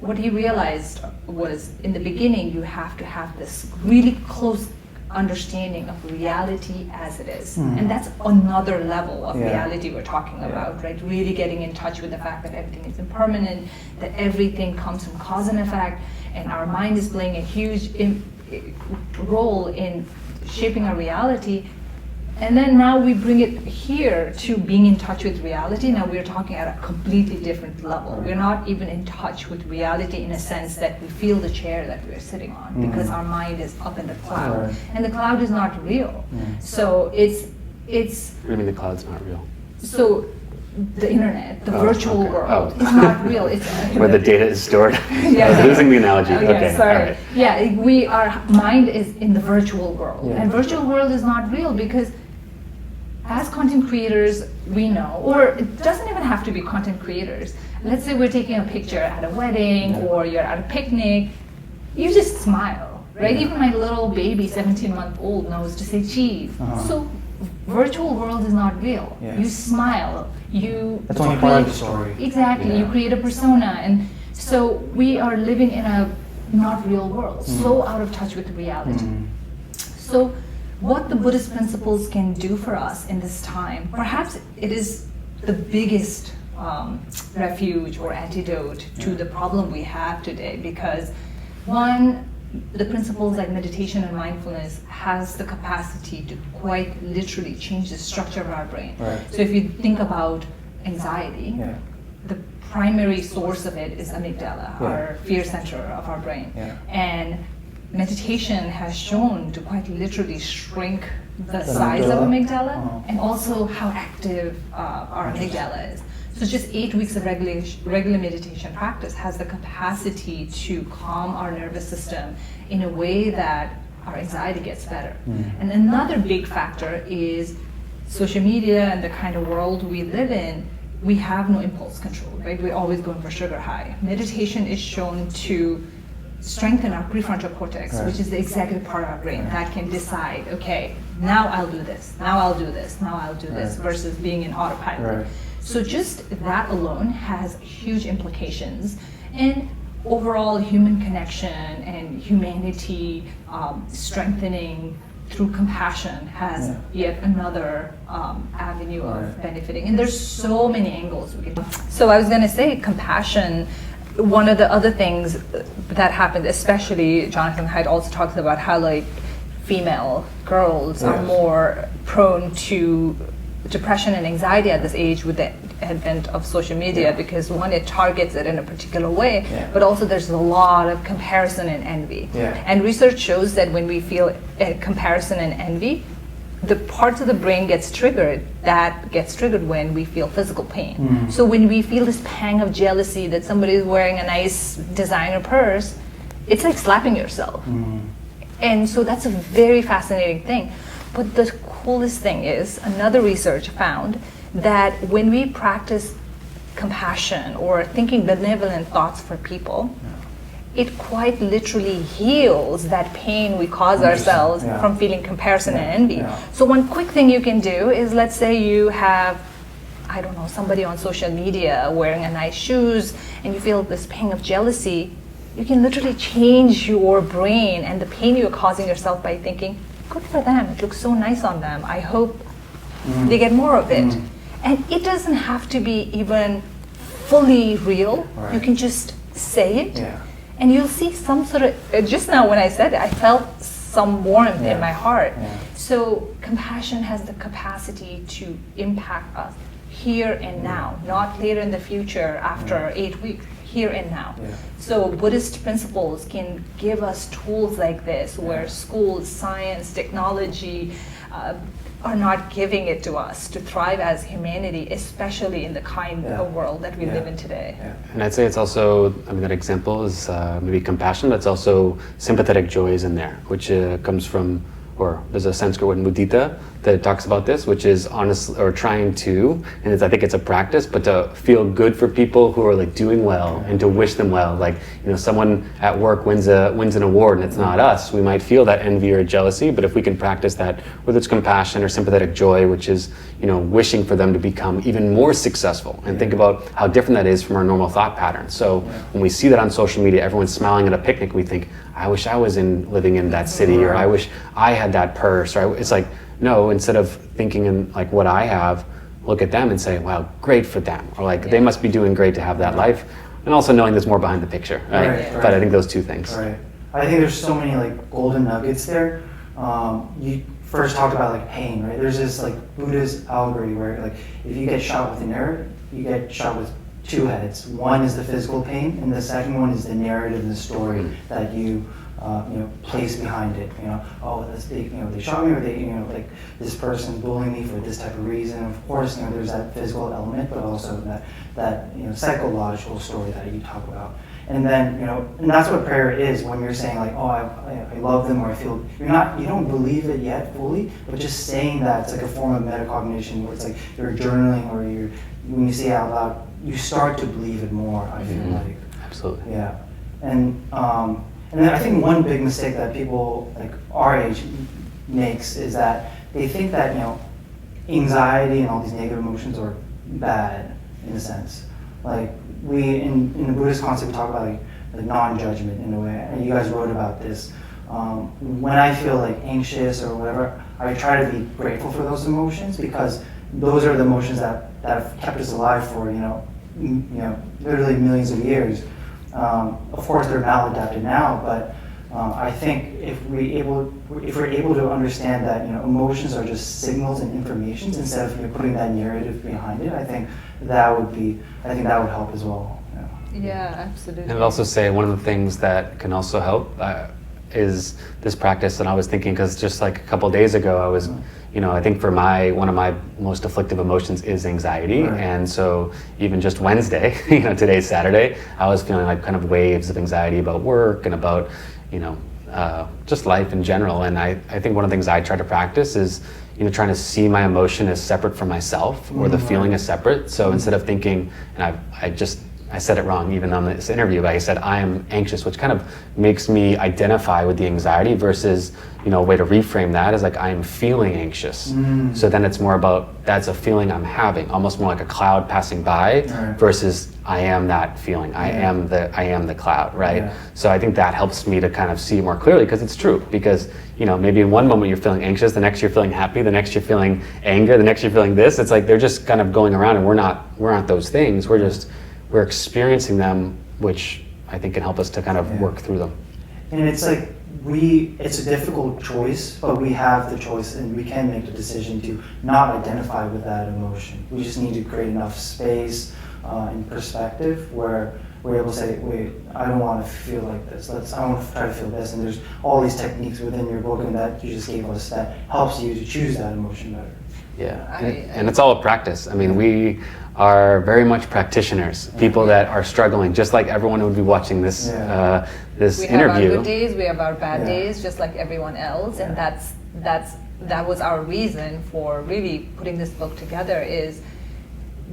what he realized was, in the beginning, you have to have this really close understanding of reality as it is. And that's another level of reality we're talking about, right? Really getting in touch with the fact that everything is impermanent, that everything comes from cause and effect, and our mind is playing a huge role in shaping our reality. And then now we bring it here to being in touch with reality. Now we're talking at a completely different level. We're not even in touch with reality in a sense that we feel the chair that we're sitting on because our mind is up in the cloud. And the cloud is not real. So it's... What do you mean the cloud's not real? So the internet, the virtual world, is not real. It's where the data is stored. I was losing the analogy. Okay, sorry. all right. Yeah, our mind is in the virtual world. And virtual world is not real because as content creators, we know, or it doesn't even have to be content creators. Let's say we're taking a picture at a wedding or you're at a picnic, you just smile, right? Even my little baby, 17-month-old, knows to say cheese. So virtual world is not real. You smile, that's only part of the story. Exactly, you create a persona, and so we are living in a not real world, so out of touch with reality. So what the Buddhist principles can do for us in this time, perhaps it is the biggest refuge or antidote to the problem we have today, because one, the principles like meditation and mindfulness has the capacity to quite literally change the structure of our brain. So if you think about anxiety, the primary source of it is amygdala, our fear center of our brain. And meditation has shown to quite literally shrink the size of amygdala and also how active our amygdala is. So just 8 weeks of regular meditation practice has the capacity to calm our nervous system in a way that our anxiety gets better. And another big factor is social media and the kind of world we live in. We have no impulse control, right? We're always going for sugar high. Meditation is shown to strengthen our prefrontal cortex, which is the executive part of our brain that can decide, okay, now I'll do this, now I'll do this, now I'll do this, versus being in autopilot. So just that alone has huge implications. And overall human connection and humanity strengthening through compassion has yet another avenue of benefiting. And there's so many angles we can. So I was going to say compassion. One of the other things that happened, especially Jonathan Haidt also talks about how like female girls are more prone to depression and anxiety at this age with the advent of social media, because one, it targets it in a particular way, but also there's a lot of comparison and envy. And research shows that when we feel comparison and envy, the parts of the brain gets triggered when we feel physical pain. So when we feel this pang of jealousy that somebody is wearing a nice designer purse, it's like slapping yourself. And so that's a very fascinating thing. But the coolest thing is, another research found that when we practice compassion or thinking benevolent thoughts for people, it quite literally heals that pain we cause ourselves from feeling comparison and envy. Yeah. So one quick thing you can do is, let's say you have, I don't know, somebody on social media wearing a nice shoes and you feel this pang of jealousy. You can literally change your brain and the pain you're causing yourself by thinking, good for them, it looks so nice on them, I hope they get more of it. And it doesn't have to be even fully real. Right. You can just say it. Yeah. And you'll see some sort of, just now when I said it, I felt some warmth in my heart. Yeah. So compassion has the capacity to impact us here and now, not later in the future after 8 weeks, here and now. Yeah. So Buddhist principles can give us tools like this where schools, science, technology are not giving it to us to thrive as humanity, especially in the kind of world that we live in today. Yeah. And I'd say it's also, I mean, that example is maybe compassion, but it's also sympathetic joy is in there, which comes from, or there's a Sanskrit word mudita that talks about this, which is honestly, or trying to, and I think it's a practice, but to feel good for people who are like doing well and to wish them well. Like, you know, someone at work wins an award and it's not us, we might feel that envy or jealousy, but if we can practice that, whether it's compassion or sympathetic joy, which is, you know, wishing for them to become even more successful, and think about how different that is from our normal thought patterns. So when we see that on social media, everyone's smiling at a picnic, we think, I wish I was living in that city, or I wish I had that purse, or it's like, no, instead of thinking in like what I have, look at them and say, wow, great for them, or like they must be doing great to have that life, and also knowing there's more behind the picture, right? Right. But I think those two things. Right. I think there's so many like golden nuggets there. You first talked about like pain, right? There's this like Buddhist allegory where like if you get shot with an arrow, you get shot with two heads. One is the physical pain, and the second one is the narrative and the story that you place behind it. You know, oh, they shot me, or they, like this person's bullying me for this type of reason. Of course, there's that physical element, but also that psychological story that you talk about. And then, and that's what prayer is when you're saying like, oh, I love them, or I feel, you don't believe it yet fully, but just saying that, it's like a form of metacognition where it's like you're journaling, or when you say it out loud, you start to believe it more, I feel like. Absolutely. Yeah. And then I think one big mistake that people like our age makes is that they think that, anxiety and all these negative emotions are bad in a sense. Like we, in the Buddhist concept, we talk about like non-judgment in a way, and you guys wrote about this. When I feel like anxious or whatever, I try to be grateful for those emotions, because those are the emotions that have kept us alive for, literally millions of years. Of course, they're maladapted now, but I think if we're able to understand that emotions are just signals and informations instead of putting that narrative behind it, I think that would help as well. Yeah, absolutely. And I'd also say one of the things that can also help is this practice. And I was thinking, because just like a couple of days ago, I was, I think for one of my most afflictive emotions is anxiety. Right. And so even just Wednesday, today's Saturday, I was feeling like kind of waves of anxiety about work and about, just life in general. And I think one of the things I try to practice is, trying to see my emotion as separate from myself, or the feeling as separate. So instead of thinking, and I said it wrong even on this interview, but I said I am anxious, which kind of makes me identify with the anxiety, versus, a way to reframe that is like I am feeling anxious. So then it's more about, that's a feeling I'm having, almost more like a cloud passing by, versus I am that feeling. I am the cloud, right? Yeah. So I think that helps me to kind of see more clearly, because it's true. Because maybe in one moment you're feeling anxious, the next you're feeling happy, the next you're feeling anger, the next you're feeling this. It's like they're just kind of going around, and we're not those things. We're experiencing them, which I think can help us to kind of work through them. And it's like it's a difficult choice, but we have the choice, and we can make the decision to not identify with that emotion. We just need to create enough space and perspective where we're able to say, wait, I don't want to feel like this. I want to try to feel this. And there's all these techniques within your book and that you just gave us that helps you to choose that emotion better. Yeah, and it's all a practice. I mean, we are very much practitioners, people that are struggling, just like everyone who would be watching this this we interview. We have our good days, we have our bad days, just like everyone else, and that was our reason for really putting this book together. Is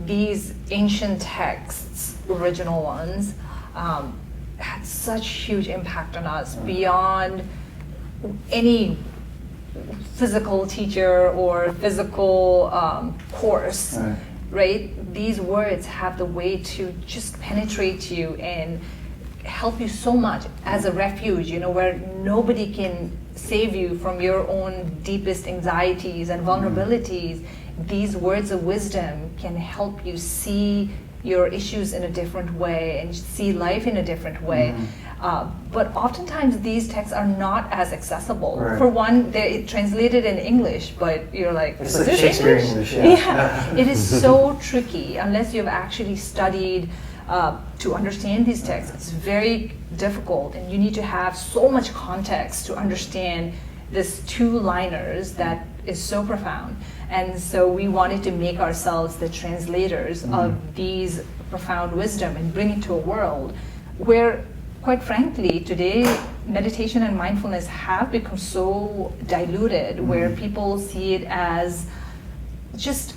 these ancient texts, original ones, had such huge impact on us beyond any physical teacher or physical course, right? These words have the way to just penetrate you and help you so much as a refuge, where nobody can save you from your own deepest anxieties and vulnerabilities. These words of wisdom can help you see your issues in a different way and see life in a different way. But oftentimes these texts are not as accessible. Right. For one, they're translated in English, but you're like, It's is like this Shakespeare English? English, It is so tricky unless you've actually studied to understand these texts. It's very difficult, and you need to have so much context to understand this two-liners that is so profound. And so we wanted to make ourselves the translators of these profound wisdom and bring it to a world where, quite frankly, today meditation and mindfulness have become so diluted, where people see it as just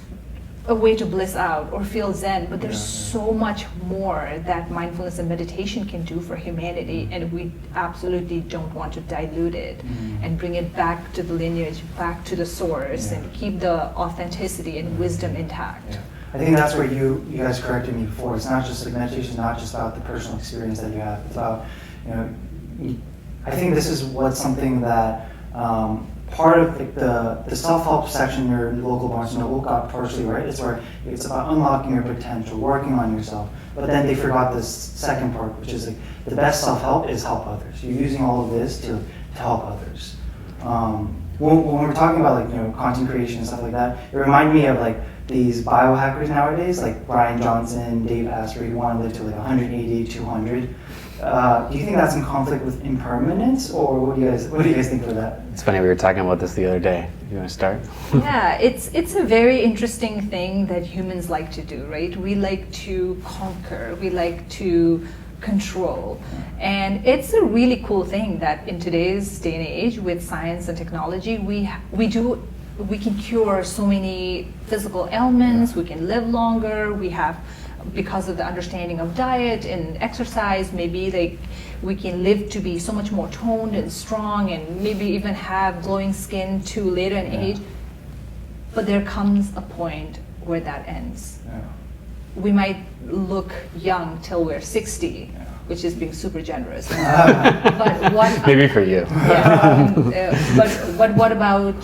a way to bliss out or feel zen, but there's so much more that mindfulness and meditation can do for humanity, and we absolutely don't want to dilute it and bring it back to the lineage, back to the source, and keep the authenticity and wisdom intact. I think that's where you guys corrected me before. It's not just like meditation is not just about the personal experience that you have. It's about, I think this is what's something that part of like the self-help section in your local Barnes & Noble got partially right. It's where it's about unlocking your potential, working on yourself. But then they forgot this second part, which is like the best self-help is help others. You're using all of this to help others. When we're talking about like content creation and stuff like that, it reminded me of like these biohackers nowadays, like Brian Johnson, Dave Asprey, who want to live to like 180, 200. Do you think that's in conflict with impermanence, or what do you guys think of that? It's funny, we were talking about this the other day. You want to start? Yeah, it's a very interesting thing that humans like to do, right? We like to conquer, we like to control. And it's a really cool thing that in today's day and age with science and technology, we can cure so many physical ailments, we can live longer, we have, because of the understanding of diet and exercise, maybe like we can live to be so much more toned and strong, and maybe even have glowing skin too later in age. But there comes a point where that ends. We might look young till we're 60, which is being super generous. But what? Maybe for you. But what about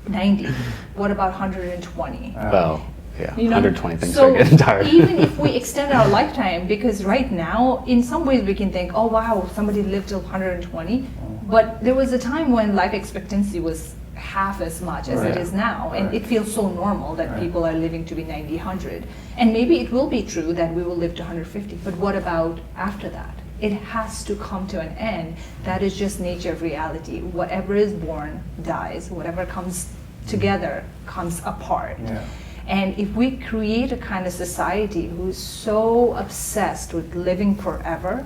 90? What about 120? Well, yeah, 120 things are getting tired. Even if we extend our lifetime, because right now, in some ways we can think, oh wow, somebody lived till 120, but there was a time when life expectancy was half as much as it is now, and it feels so normal that people are living to be 90, 100. And maybe it will be true that we will live to 150, but what about after that? It has to come to an end. That is just nature of reality. Whatever is born dies. Whatever comes together comes apart. And if we create a kind of society who's so obsessed with living forever,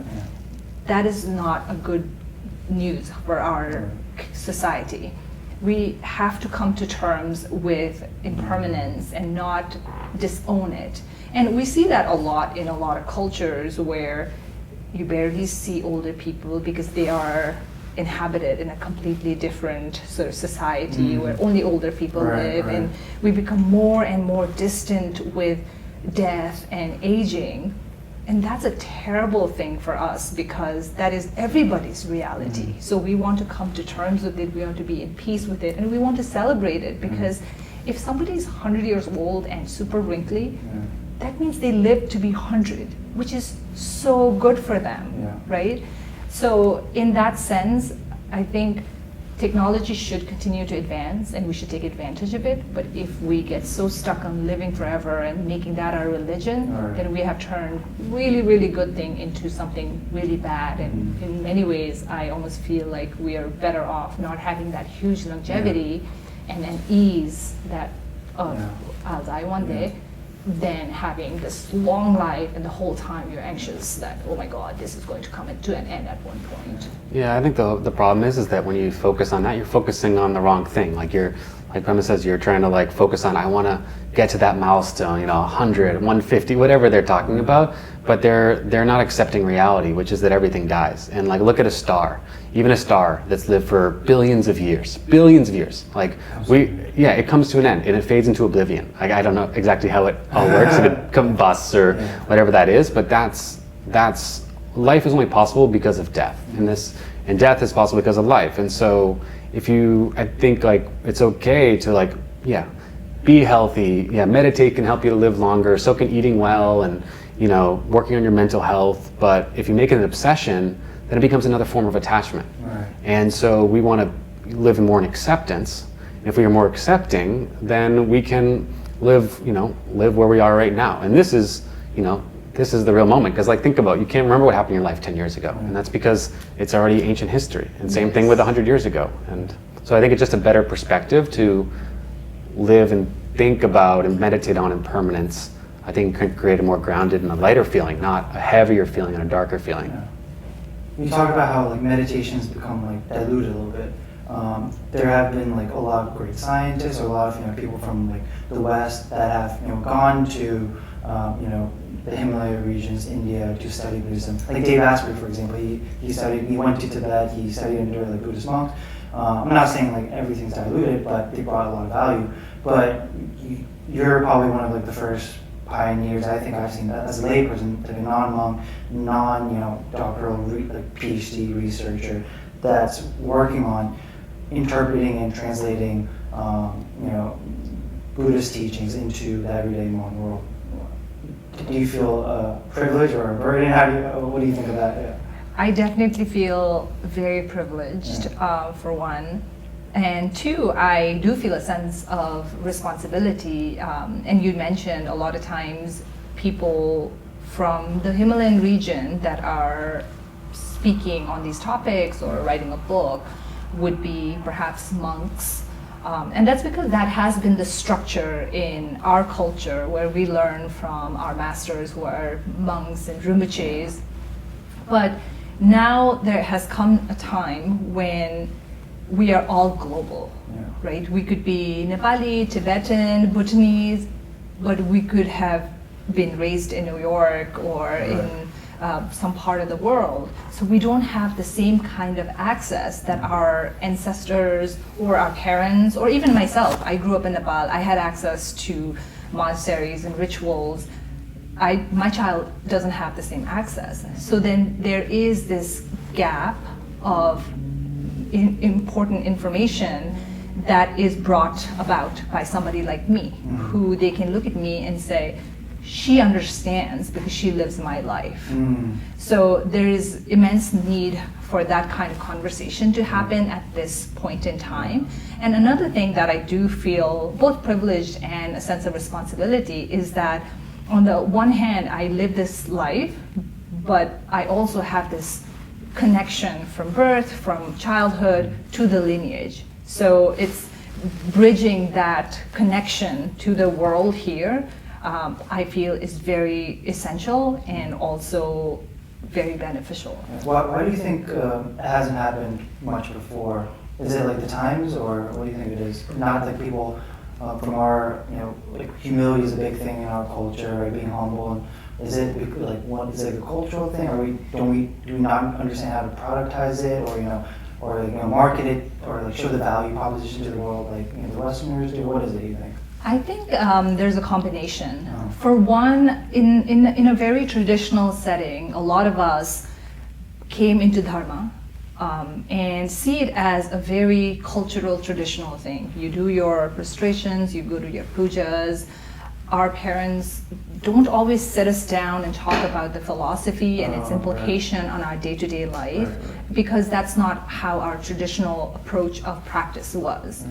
that is not a good news for our society. We have to come to terms with impermanence and not disown it. And we see that a lot in a lot of cultures where you barely see older people because they are inhabited in a completely different sort of society where only older people live, and we become more and more distant with death and aging. And that's a terrible thing for us because that is everybody's reality. So we want to come to terms with it, we want to be in peace with it, and we want to celebrate it, because if somebody's 100 years old and super wrinkly, that means they lived to be 100, which is so good for them, right? So in that sense, I think technology should continue to advance and we should take advantage of it. But if we get so stuck on living forever and making that our religion, then we have turned really, really good thing into something really bad. And in many ways, I almost feel like we are better off not having that huge longevity and an ease that I'll die one day, than having this long life and the whole time you're anxious that, oh my God, this is going to come to an end at one point. Yeah, I think the problem is that when you focus on that, you're focusing on the wrong thing. Like Pema says, you're trying to like focus on, I want to get to that milestone, 100, 150, whatever they're talking about. but they're not accepting reality, which is that everything dies. And like, look at a star, even a star that's lived for billions of years, like it comes to an end and it fades into oblivion. Like, I don't know exactly how it all works, if it combusts or whatever that is, but that's life is only possible because of death, and death is possible because of life. And so I think like it's okay to like, be healthy, meditate can help you to live longer, so can eating well and, working on your mental health. But if you make it an obsession, then it becomes another form of attachment. Right. And so we want to live more in acceptance. And if we are more accepting, then we can live where we are right now. And this is the real moment. Because like, think about, you can't remember what happened in your life 10 years ago. And that's because it's already ancient history. And same thing with 100 years ago. And so I think it's just a better perspective to live and think about and meditate on impermanence. I think can create a more grounded and a lighter feeling, not a heavier feeling and a darker feeling. Yeah. You talk about how like meditation's become like diluted a little bit. There have been like a lot of great scientists, or a lot of people from like the West that have gone to the Himalaya regions, India, to study Buddhism. Like Dave Asprey, for example, he went to Tibet, he studied under like Buddhist monks. I'm not saying like everything's diluted, but they brought a lot of value. But you're probably one of like the first pioneers I think I've seen that as a layperson, like a non-monk, doctoral PhD researcher that's working on interpreting and translating Buddhist teachings into the everyday modern world. Do you feel privileged or a burden? What do you think of that? Yeah. I definitely feel very privileged, for one. And two, I do feel a sense of responsibility. And you mentioned a lot of times people from the Himalayan region that are speaking on these topics or writing a book would be perhaps monks. And that's because that has been the structure in our culture, where we learn from our masters who are monks and rinpoches. But now there has come a time when we are all global, right? We could be Nepali, Tibetan, Bhutanese, but we could have been raised in New York or in some part of the world. So we don't have the same kind of access that our ancestors or our parents, or even myself. I grew up in Nepal. I had access to monasteries and rituals. My child doesn't have the same access. So then there is this gap of important information that is brought about by somebody like me, who they can look at me and say, she understands because she lives my life. So there is immense need for that kind of conversation to happen at this point in time. And another thing that I do feel both privileged and a sense of responsibility is that on the one hand, I live this life, but I also have this connection from birth, from childhood to the lineage. So it's bridging that connection to the world here, I feel is very essential and also very beneficial. Why do you think it hasn't happened much before? Is it like the times, or what do you think it is? Not like people from our, like humility is a big thing in our culture, right? Being humble. And is it like is it like a cultural thing, or do we not understand how to productize it, or market it, or like show the value proposition to the world, like the Westerners do? What is it, you think? I think there's a combination. For one, in a very traditional setting, a lot of us came into Dharma and see it as a very cultural, traditional thing. You do your prostrations, you go to your pujas. Our parents don't always sit us down and talk about the philosophy and its implication on our day-to-day life, because that's not how our traditional approach of practice was.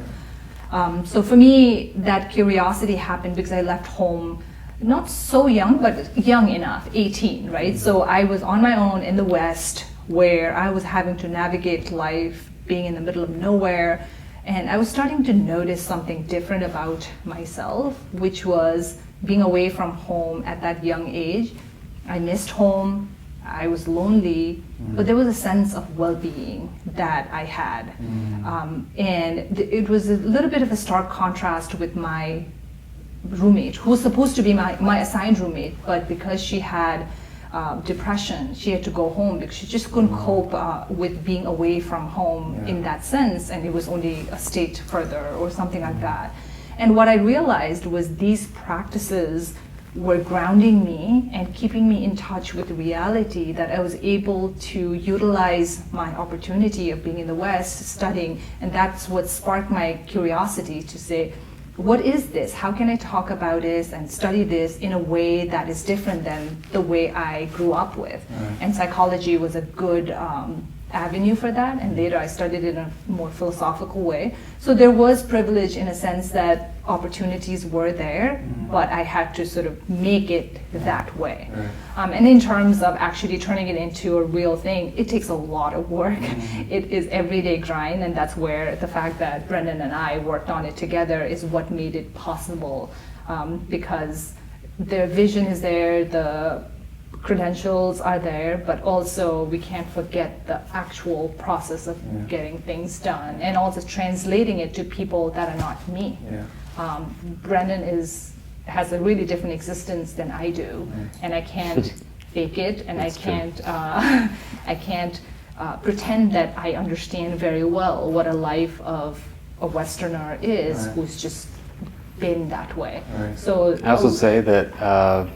So for me, that curiosity happened because I left home not so young, but young enough, 18, right? So I was on my own in the West, where I was having to navigate life, being in the middle of nowhere, and I was starting to notice something different about myself, which was being away from home at that young age. I missed home, I was lonely, but there was a sense of well-being that I had. And it was a little bit of a stark contrast with my roommate, who was supposed to be my assigned roommate, but because she had depression. She had to go home because she just couldn't cope with being away from home in that sense, and it was only a state further or something like that. And what I realized was these practices were grounding me and keeping me in touch with reality, that I was able to utilize my opportunity of being in the West studying, and that's what sparked my curiosity to say, what is this? How can I talk about this and study this in a way that is different than the way I grew up with? And psychology was a good avenue for that, and later I studied it in a more philosophical way. So there was privilege in a sense that opportunities were there, but I had to sort of make it that way. And in terms of actually turning it into a real thing, it takes a lot of work. It is everyday grind, and that's where the fact that Brendan and I worked on it together is what made it possible, because the vision is there, the credentials are there, but also we can't forget the actual process of getting things done and also translating it to people that are not me. Brendan has a really different existence than I do, and I can't fake it, and I can't pretend that I understand very well what a life of a Westerner is who's just been that way. So I also say that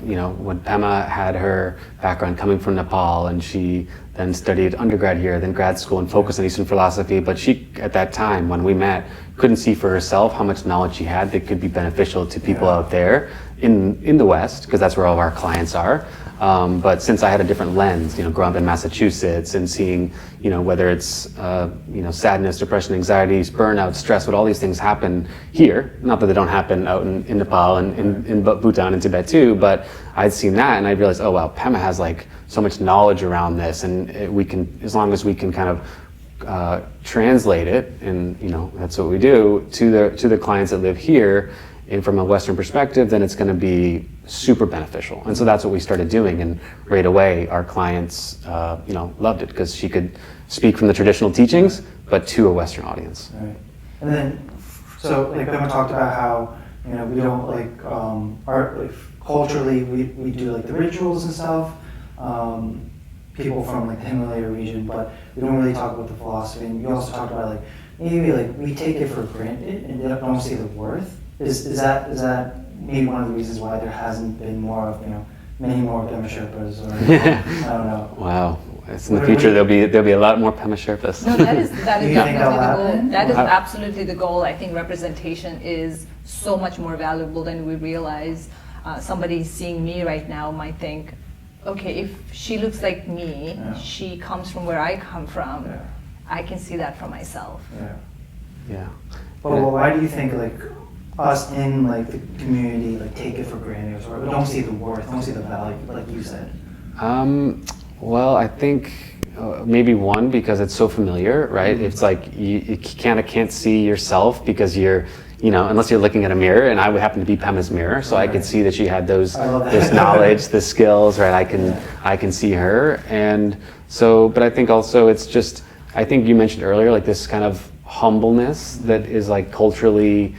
when Pema had her background coming from Nepal, and she then studied undergrad here, then grad school, and focused on Eastern philosophy, but she, at that time when we met, couldn't see for herself how much knowledge she had that could be beneficial to people out there in the West, because that's where all of our clients are. But since I had a different lens, growing up in Massachusetts and seeing, whether it's, sadness, depression, anxiety, burnout, stress, what all these things happen here. Not that they don't happen out in Nepal and in Bhutan and Tibet too, but I'd seen that and I realized, oh wow, Pema has like so much knowledge around this, and we can, as long as we can kind of translate it, and that's what we do to the clients that live here. And from a Western perspective, then it's going to be super beneficial. And so that's what we started doing. And right away, our clients, loved it because she could speak from the traditional teachings, but to a Western audience. Right. And then, so like Pema talked about how, we don't culturally, we do like the rituals and stuff. People from like the Himalaya region, but we don't really talk about the philosophy. And you also talked about like, maybe like we take it for granted and don't see the worth. Is that maybe one of the reasons why there hasn't been more of many more Pema Sherpas, or I don't know. Wow, in the future there'll be a lot more Pema Sherpas. No, that is definitely the goal. That is absolutely the goal. I think representation is so much more valuable than we realize. Somebody seeing me right now might think, okay, if she looks like me, she comes from where I come from. I can see that for myself. Yeah. Well, why do you think us in the community take it for granted, or don't see the worth, don't see the value, like you said? Well, I think maybe one, because it's so familiar, right? It's like you kind of can't see yourself because you're, unless you're looking at a mirror, and I would happen to be Pema's mirror, so I could see that she had this knowledge, the skills, right? I can see her, and so, but I think also it's just, I think you mentioned earlier, this kind of humbleness that is culturally,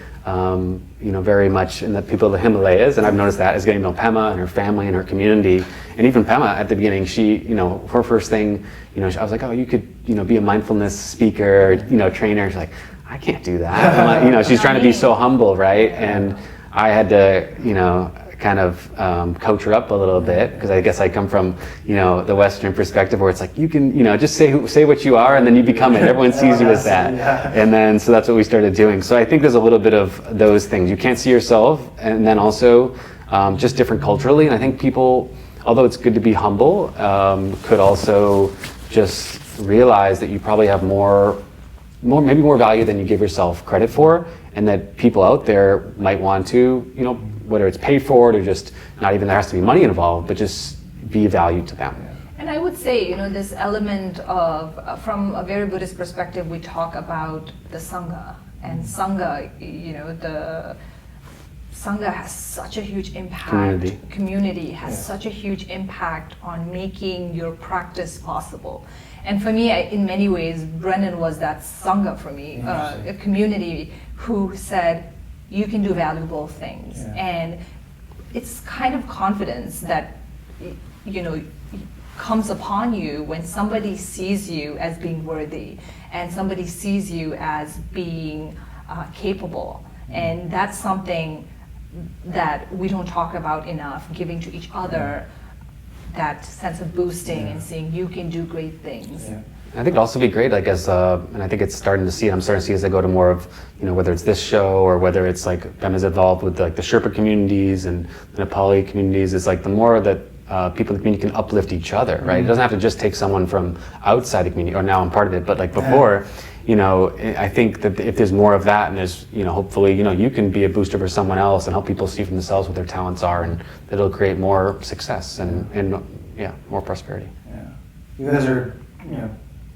very much in the people of the Himalayas, and I've noticed that as getting to know Pema and her family and her community, and even Pema at the beginning, she, her first thing, I was like, oh, you could, be a mindfulness speaker, trainer. She's like, I can't do that. I'm like, she's trying to be so humble, right? And I had to, kind of coach her up a little bit, because I guess I come from, the Western perspective where it's like, you can, just say what you are and then you become it. Everyone sees you as that. And then, so that's what we started doing. So I think there's a little bit of those things. You can't see yourself, and then also just different culturally. And I think people, although it's good to be humble, could also just realize that you probably have maybe more value than you give yourself credit for, and that people out there might want to, whether it's paid for it or just not even there has to be money involved, but just be valued to them. And I would say, this element of, from a very Buddhist perspective, we talk about the Sangha. And Sangha, the Sangha has such a huge impact. Community has such a huge impact on making your practice possible. And for me, in many ways, Brendan was that Sangha for me, a community who said, you can do valuable things. And it's kind of confidence that comes upon you when somebody sees you as being worthy and somebody sees you as being capable. And that's something that we don't talk about enough, giving to each other that sense of boosting and saying you can do great things. Yeah. I think it'd also be great, like and I think I'm starting to see as I go to more of, whether it's this show or whether it's like Pema's involved with like the Sherpa communities and the Nepali communities, it's like the more that people in the community can uplift each other, right? It doesn't have to just take someone from outside the community, or now I'm part of it, but like before, I think that if there's more of that, and there's, hopefully, you can be a booster for someone else and help people see for themselves what their talents are, and it'll create more success and more prosperity. Yeah. You guys are,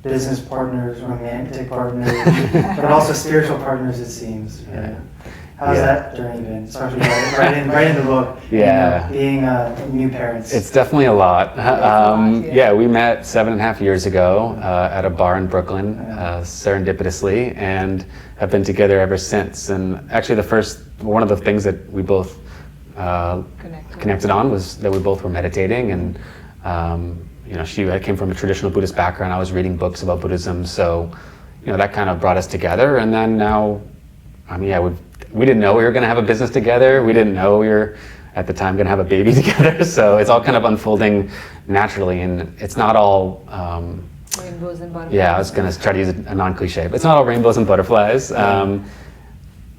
business partners, romantic partners, but also spiritual partners, it seems. Right? Yeah. How's that journey been? Especially right in the book. Yeah. Being new parents. It's definitely a lot. We met 7.5 years ago at a bar in Brooklyn, serendipitously, and have been together ever since. And actually, one of the things that we both connected on was that we both were meditating, and I came from a traditional Buddhist background. I was reading books about Buddhism, so that kind of brought us together. And then now, we didn't know we were going to have a business together. We didn't know we were, at the time, going to have a baby together. So it's all kind of unfolding naturally, and it's not all... rainbows and butterflies. Yeah, I was going to try to use a non-cliche, but it's not all rainbows and butterflies.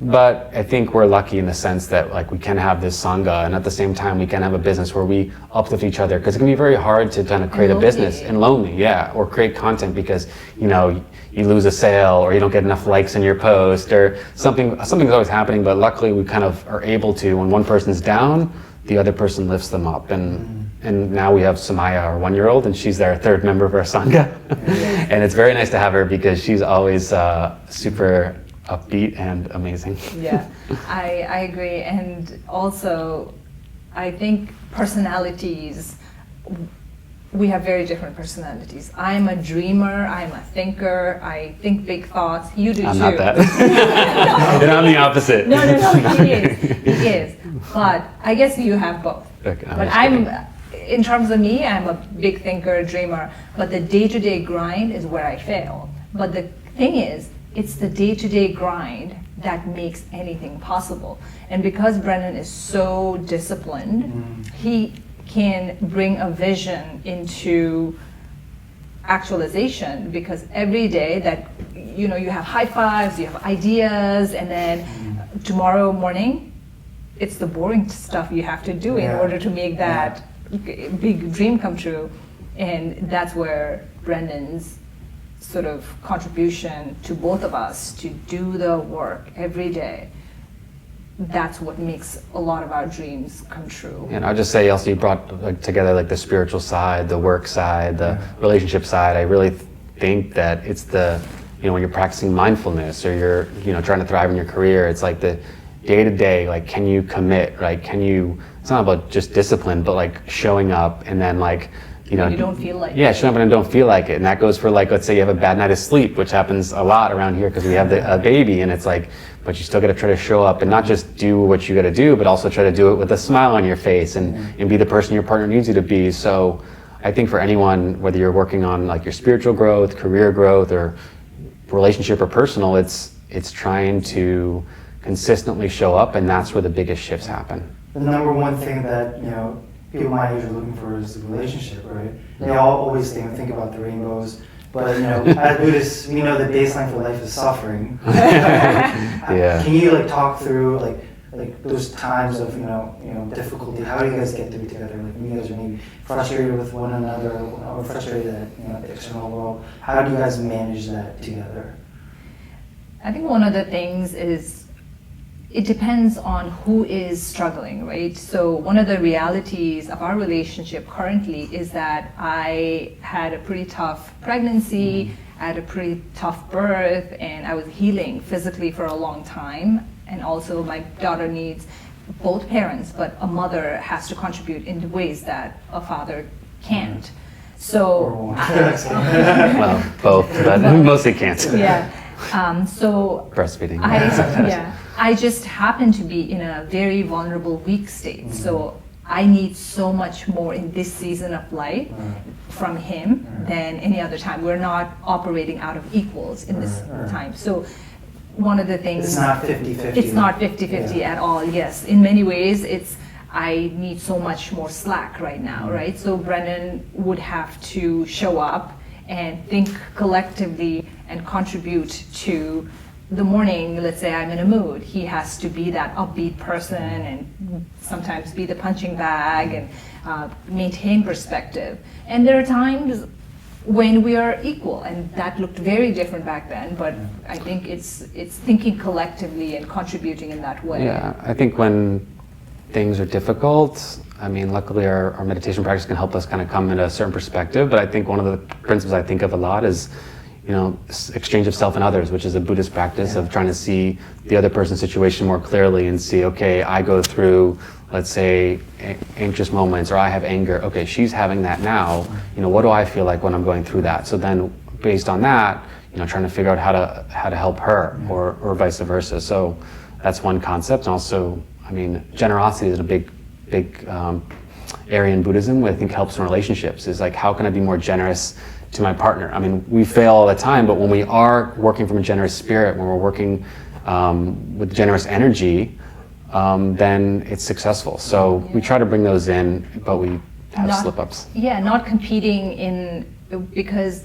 But I think we're lucky in the sense that like we can have this Sangha, and at the same time we can have a business where we uplift each other, because it can be very hard to kind of create a business and lonely, or create content because you lose a sale or you don't get enough likes in your post or something's always happening. But luckily we kind of are able to, when one person's down, the other person lifts them up, and now we have Samaya, our 1-year-old, and she's our third member of our Sangha. And it's very nice to have her because she's always super upbeat and amazing. Yeah, I agree. And also, I think personalities, we have very different personalities. I'm a dreamer, I'm a thinker, I think big thoughts. You do too. I'm not that. And I'm the opposite. No, he is. But I guess you have both. Okay, but in terms of me, I'm a big thinker, dreamer, but the day-to-day grind is where I fail. But the thing is, it's the day-to-day grind that makes anything possible. And because Brennan is so disciplined, he can bring a vision into actualization, because every day that you have high fives, you have ideas, and then tomorrow morning it's the boring stuff you have to do in order to make that big dream come true. And that's where Brennan's sort of contribution to both of us to do the work every day, that's what makes a lot of our dreams come true. And I'll just say also, you brought together like the spiritual side, the work side, the relationship side. I really think that it's the, when you're practicing mindfulness or you're, trying to thrive in your career, it's like the day to day, like, can you commit, right? It's not about just discipline, but like showing up, and then like, you don't feel like it. Showing up and don't feel like it. And that goes for like, let's say you have a bad night of sleep, which happens a lot around here because we have a baby, and it's like, but you still got to try to show up and not just do what you got to do, but also try to do it with a smile on your face and be the person your partner needs you to be. So I think for anyone, whether you're working on like your spiritual growth, career growth, or relationship or personal, it's trying to consistently show up, and that's where the biggest shifts happen. The number one thing that, people my age are looking for is the relationship, right? They all always think about the rainbows, but as Buddhists, we know the baseline for life is suffering. Can you talk through like those times of difficulty? How do you guys get through together? Like when you guys are maybe frustrated with one another or frustrated at the external world, how do you guys manage that together? I think one of the things is, it depends on who is struggling, right? So one of the realities of our relationship currently is that I had a pretty tough pregnancy, I had a pretty tough birth, and I was healing physically for a long time. And also my daughter needs both parents, but a mother has to contribute in ways that a father can't. So, well, both, but mostly can't. So breastfeeding. I just happened to be in a very vulnerable, weak state. So I need so much more in this season of life from him than any other time. We're not operating out of equals in this time. So one of the things... It's not 50-50. It's not 50-50 at all, yes. In many ways, I need so much more slack right now, right? So Brendan would have to show up and think collectively and contribute to the morning. Let's say I'm in a mood. He has to be that upbeat person and sometimes be the punching bag and maintain perspective. And there are times when we are equal, and that looked very different back then, but I think it's thinking collectively and contributing in that way. Yeah, I think when things are difficult, I mean, luckily our meditation practice can help us kind of come at a certain perspective, but I think one of the principles I think of a lot is, exchange of self and others, which is a Buddhist practice of trying to see the other person's situation more clearly and see, okay, I go through, let's say, anxious moments, or I have anger. Okay, she's having that now. What do I feel like when I'm going through that? So then, based on that, trying to figure out how to help her, or vice versa. So that's one concept. And also, I mean, generosity is a big area in Buddhism that I think helps in relationships. Is like, how can I be more generous to my partner? I mean, we fail all the time, but when we are working from a generous spirit, when we're working with generous energy, then it's successful. So we try to bring those in, but we have slip-ups. Yeah, not competing because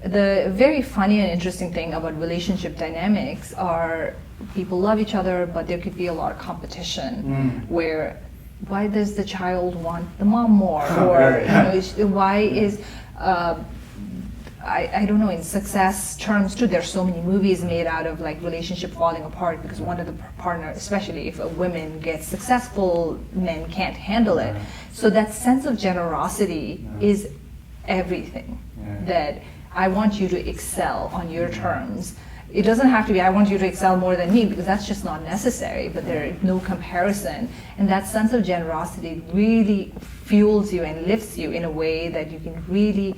the very funny and interesting thing about relationship dynamics are people love each other, but there could be a lot of competition where why does the child want the mom more? Or why is I don't know, in success terms too, there's so many movies made out of like relationship falling apart because one of the partner, especially if a woman gets successful, men can't handle it. So that sense of generosity is everything. That I want you to excel on your terms. It doesn't have to be I want you to excel more than me, because that's just not necessary, but there is no comparison. And that sense of generosity really fuels you and lifts you in a way that you can really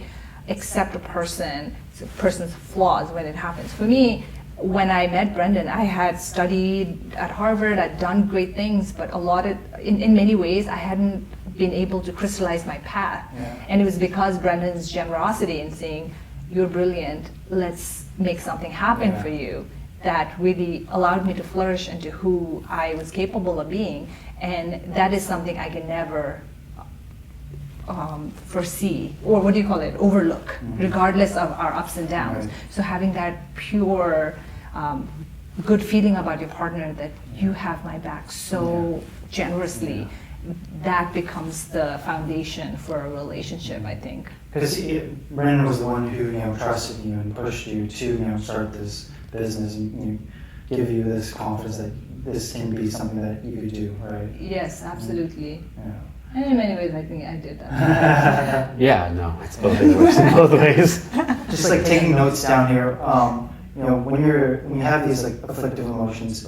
accept a person's flaws when it happens. For me, when I met Brendan, I had studied at Harvard, I'd done great things, but in many ways I hadn't been able to crystallize my path. And it was because Brendan's generosity in saying, you're brilliant, let's make something happen for you, that really allowed me to flourish into who I was capable of being. And that is something I can never foresee, or what do you call it, overlook, regardless of our ups and downs. So having that pure good feeling about your partner, that you have my back so generously, that becomes the foundation for a relationship, I think. Because Brendan was the one who trusted you and pushed you to start this business and give you this confidence that this can be something that you could do, right? Yes, absolutely. And in many ways, I think I did that. Yeah, no, it's both ways. Both ways. Just like taking notes down here. When you have these like afflictive emotions,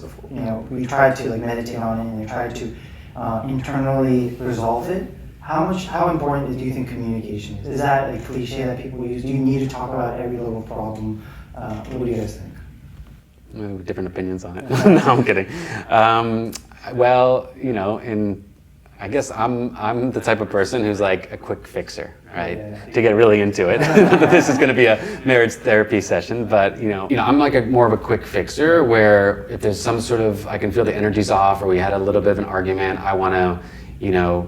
we try to like meditate on it and try to internally resolve it. How important do you think communication is? Is that a cliche that people use? Do you need to talk about every little problem? What do you guys think? We have different opinions on it. No, I'm kidding. I guess I'm the type of person who's like a quick fixer, right? To get really into it. This is going to be a marriage therapy session, but I'm like more of a quick fixer, where if there's some sort of, I can feel the energy's off, or we had a little bit of an argument, I want to,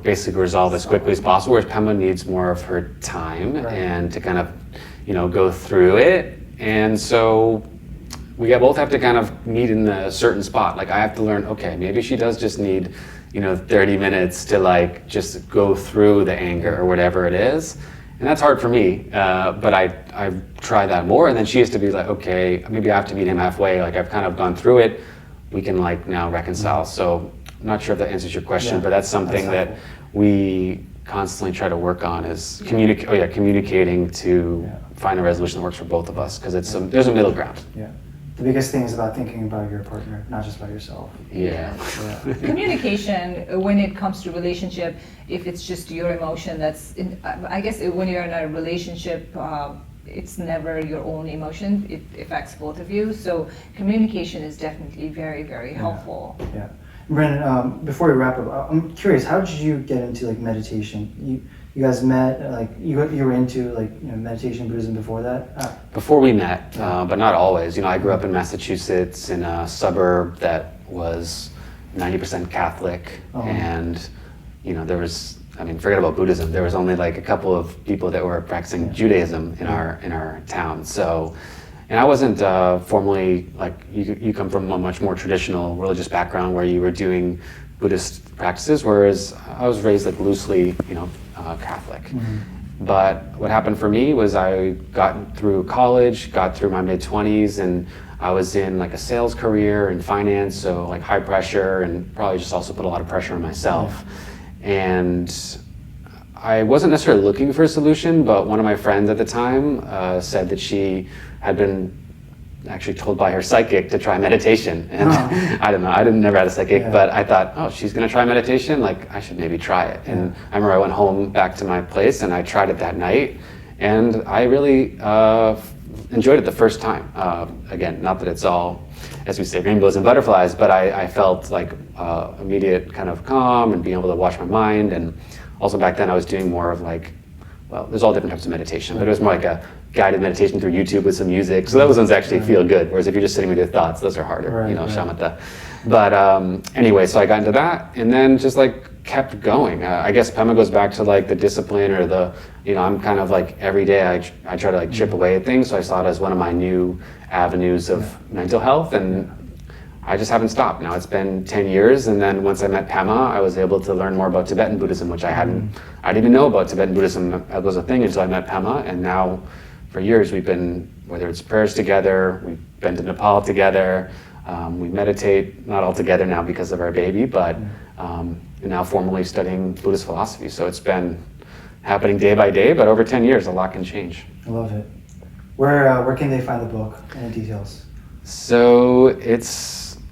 basically resolve as quickly as possible. Whereas Pema needs more of her time and to kind of, go through it. And so we both have to kind of meet in a certain spot. Like I have to learn, okay, maybe she does just need 30 minutes to like just go through the anger or whatever it is. And that's hard for me, but I try that more. And then she has to be like, okay, maybe I have to meet him halfway. Like I've kind of gone through it. We can like now reconcile. So I'm not sure if that answers your question, but that's something that we constantly try to work on, is communicating to find a resolution that works for both of us, because there's a middle ground. The biggest thing is about thinking about your partner, not just about yourself. Communication, when it comes to relationship, if it's just your emotion, I guess when you're in a relationship, it's never your own emotion. It affects both of you. So communication is definitely very, very helpful. Brennan, before we wrap up, I'm curious, how did you get into like meditation? You guys met, like you were into like meditation, Buddhism before that? Before we met, but not always. I grew up in Massachusetts in a suburb that was 90% Catholic, and there was, forget about Buddhism. There was only like a couple of people that were practicing Judaism in our town. So, and I wasn't formally like you come from a much more traditional religious background where you were doing Buddhist practices, whereas I was raised like loosely, Catholic. But what happened for me was I got through college, got through my mid-20s, and I was in like a sales career in finance, so like high pressure, and probably just also put a lot of pressure on myself. And I wasn't necessarily looking for a solution, but one of my friends at the time said that she had been actually told by her psychic to try meditation. And I don't know, never had a psychic, but I thought, oh, she's gonna try meditation, like I should maybe try it. And I remember I went home back to my place and I tried it that night, and I really enjoyed it the first time. Again, not that it's all, as we say, rainbows and butterflies, but I felt like immediate kind of calm and being able to watch my mind. And also back then I was doing more of like, well, there's all different types of meditation, but it was more like a guided meditation through YouTube with some music. So those ones actually feel good, whereas if you're just sitting with your thoughts, those are harder, shamatha. But anyway, so I got into that and then just like kept going. I guess Pema goes back to like the discipline or the, I'm kind of like every day I try to like chip away at things. So I saw it as one of my new avenues of mental health, and I just haven't stopped. Now it's been 10 years, and then once I met Pema, I was able to learn more about Tibetan Buddhism, which I didn't even know about Tibetan Buddhism was a thing until I met Pema. And now for years we've been, whether it's prayers together, we've been to Nepal together, we meditate, not all together now because of our baby, but now formally studying Buddhist philosophy. So it's been happening day by day, but over 10 years, a lot can change. I love it. Where can they find the book? Any details? So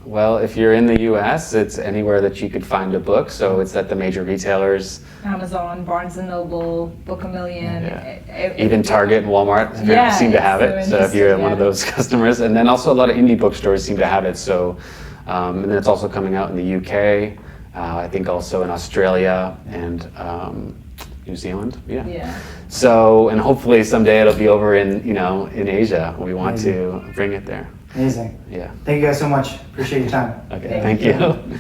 well, if you're in the US, it's anywhere that you could find a book. So it's at the major retailers. Amazon, Barnes & Noble, Book A Million. Even Target and Walmart seem to have it. So if you're one of those customers. And then also a lot of indie bookstores seem to have it. So, and then it's also coming out in the UK. I think also in Australia and New Zealand. Yeah. So, and hopefully someday it'll be over in Asia. We want to bring it there. Amazing. Yeah. Thank you guys so much. Appreciate your time. Okay, thank you.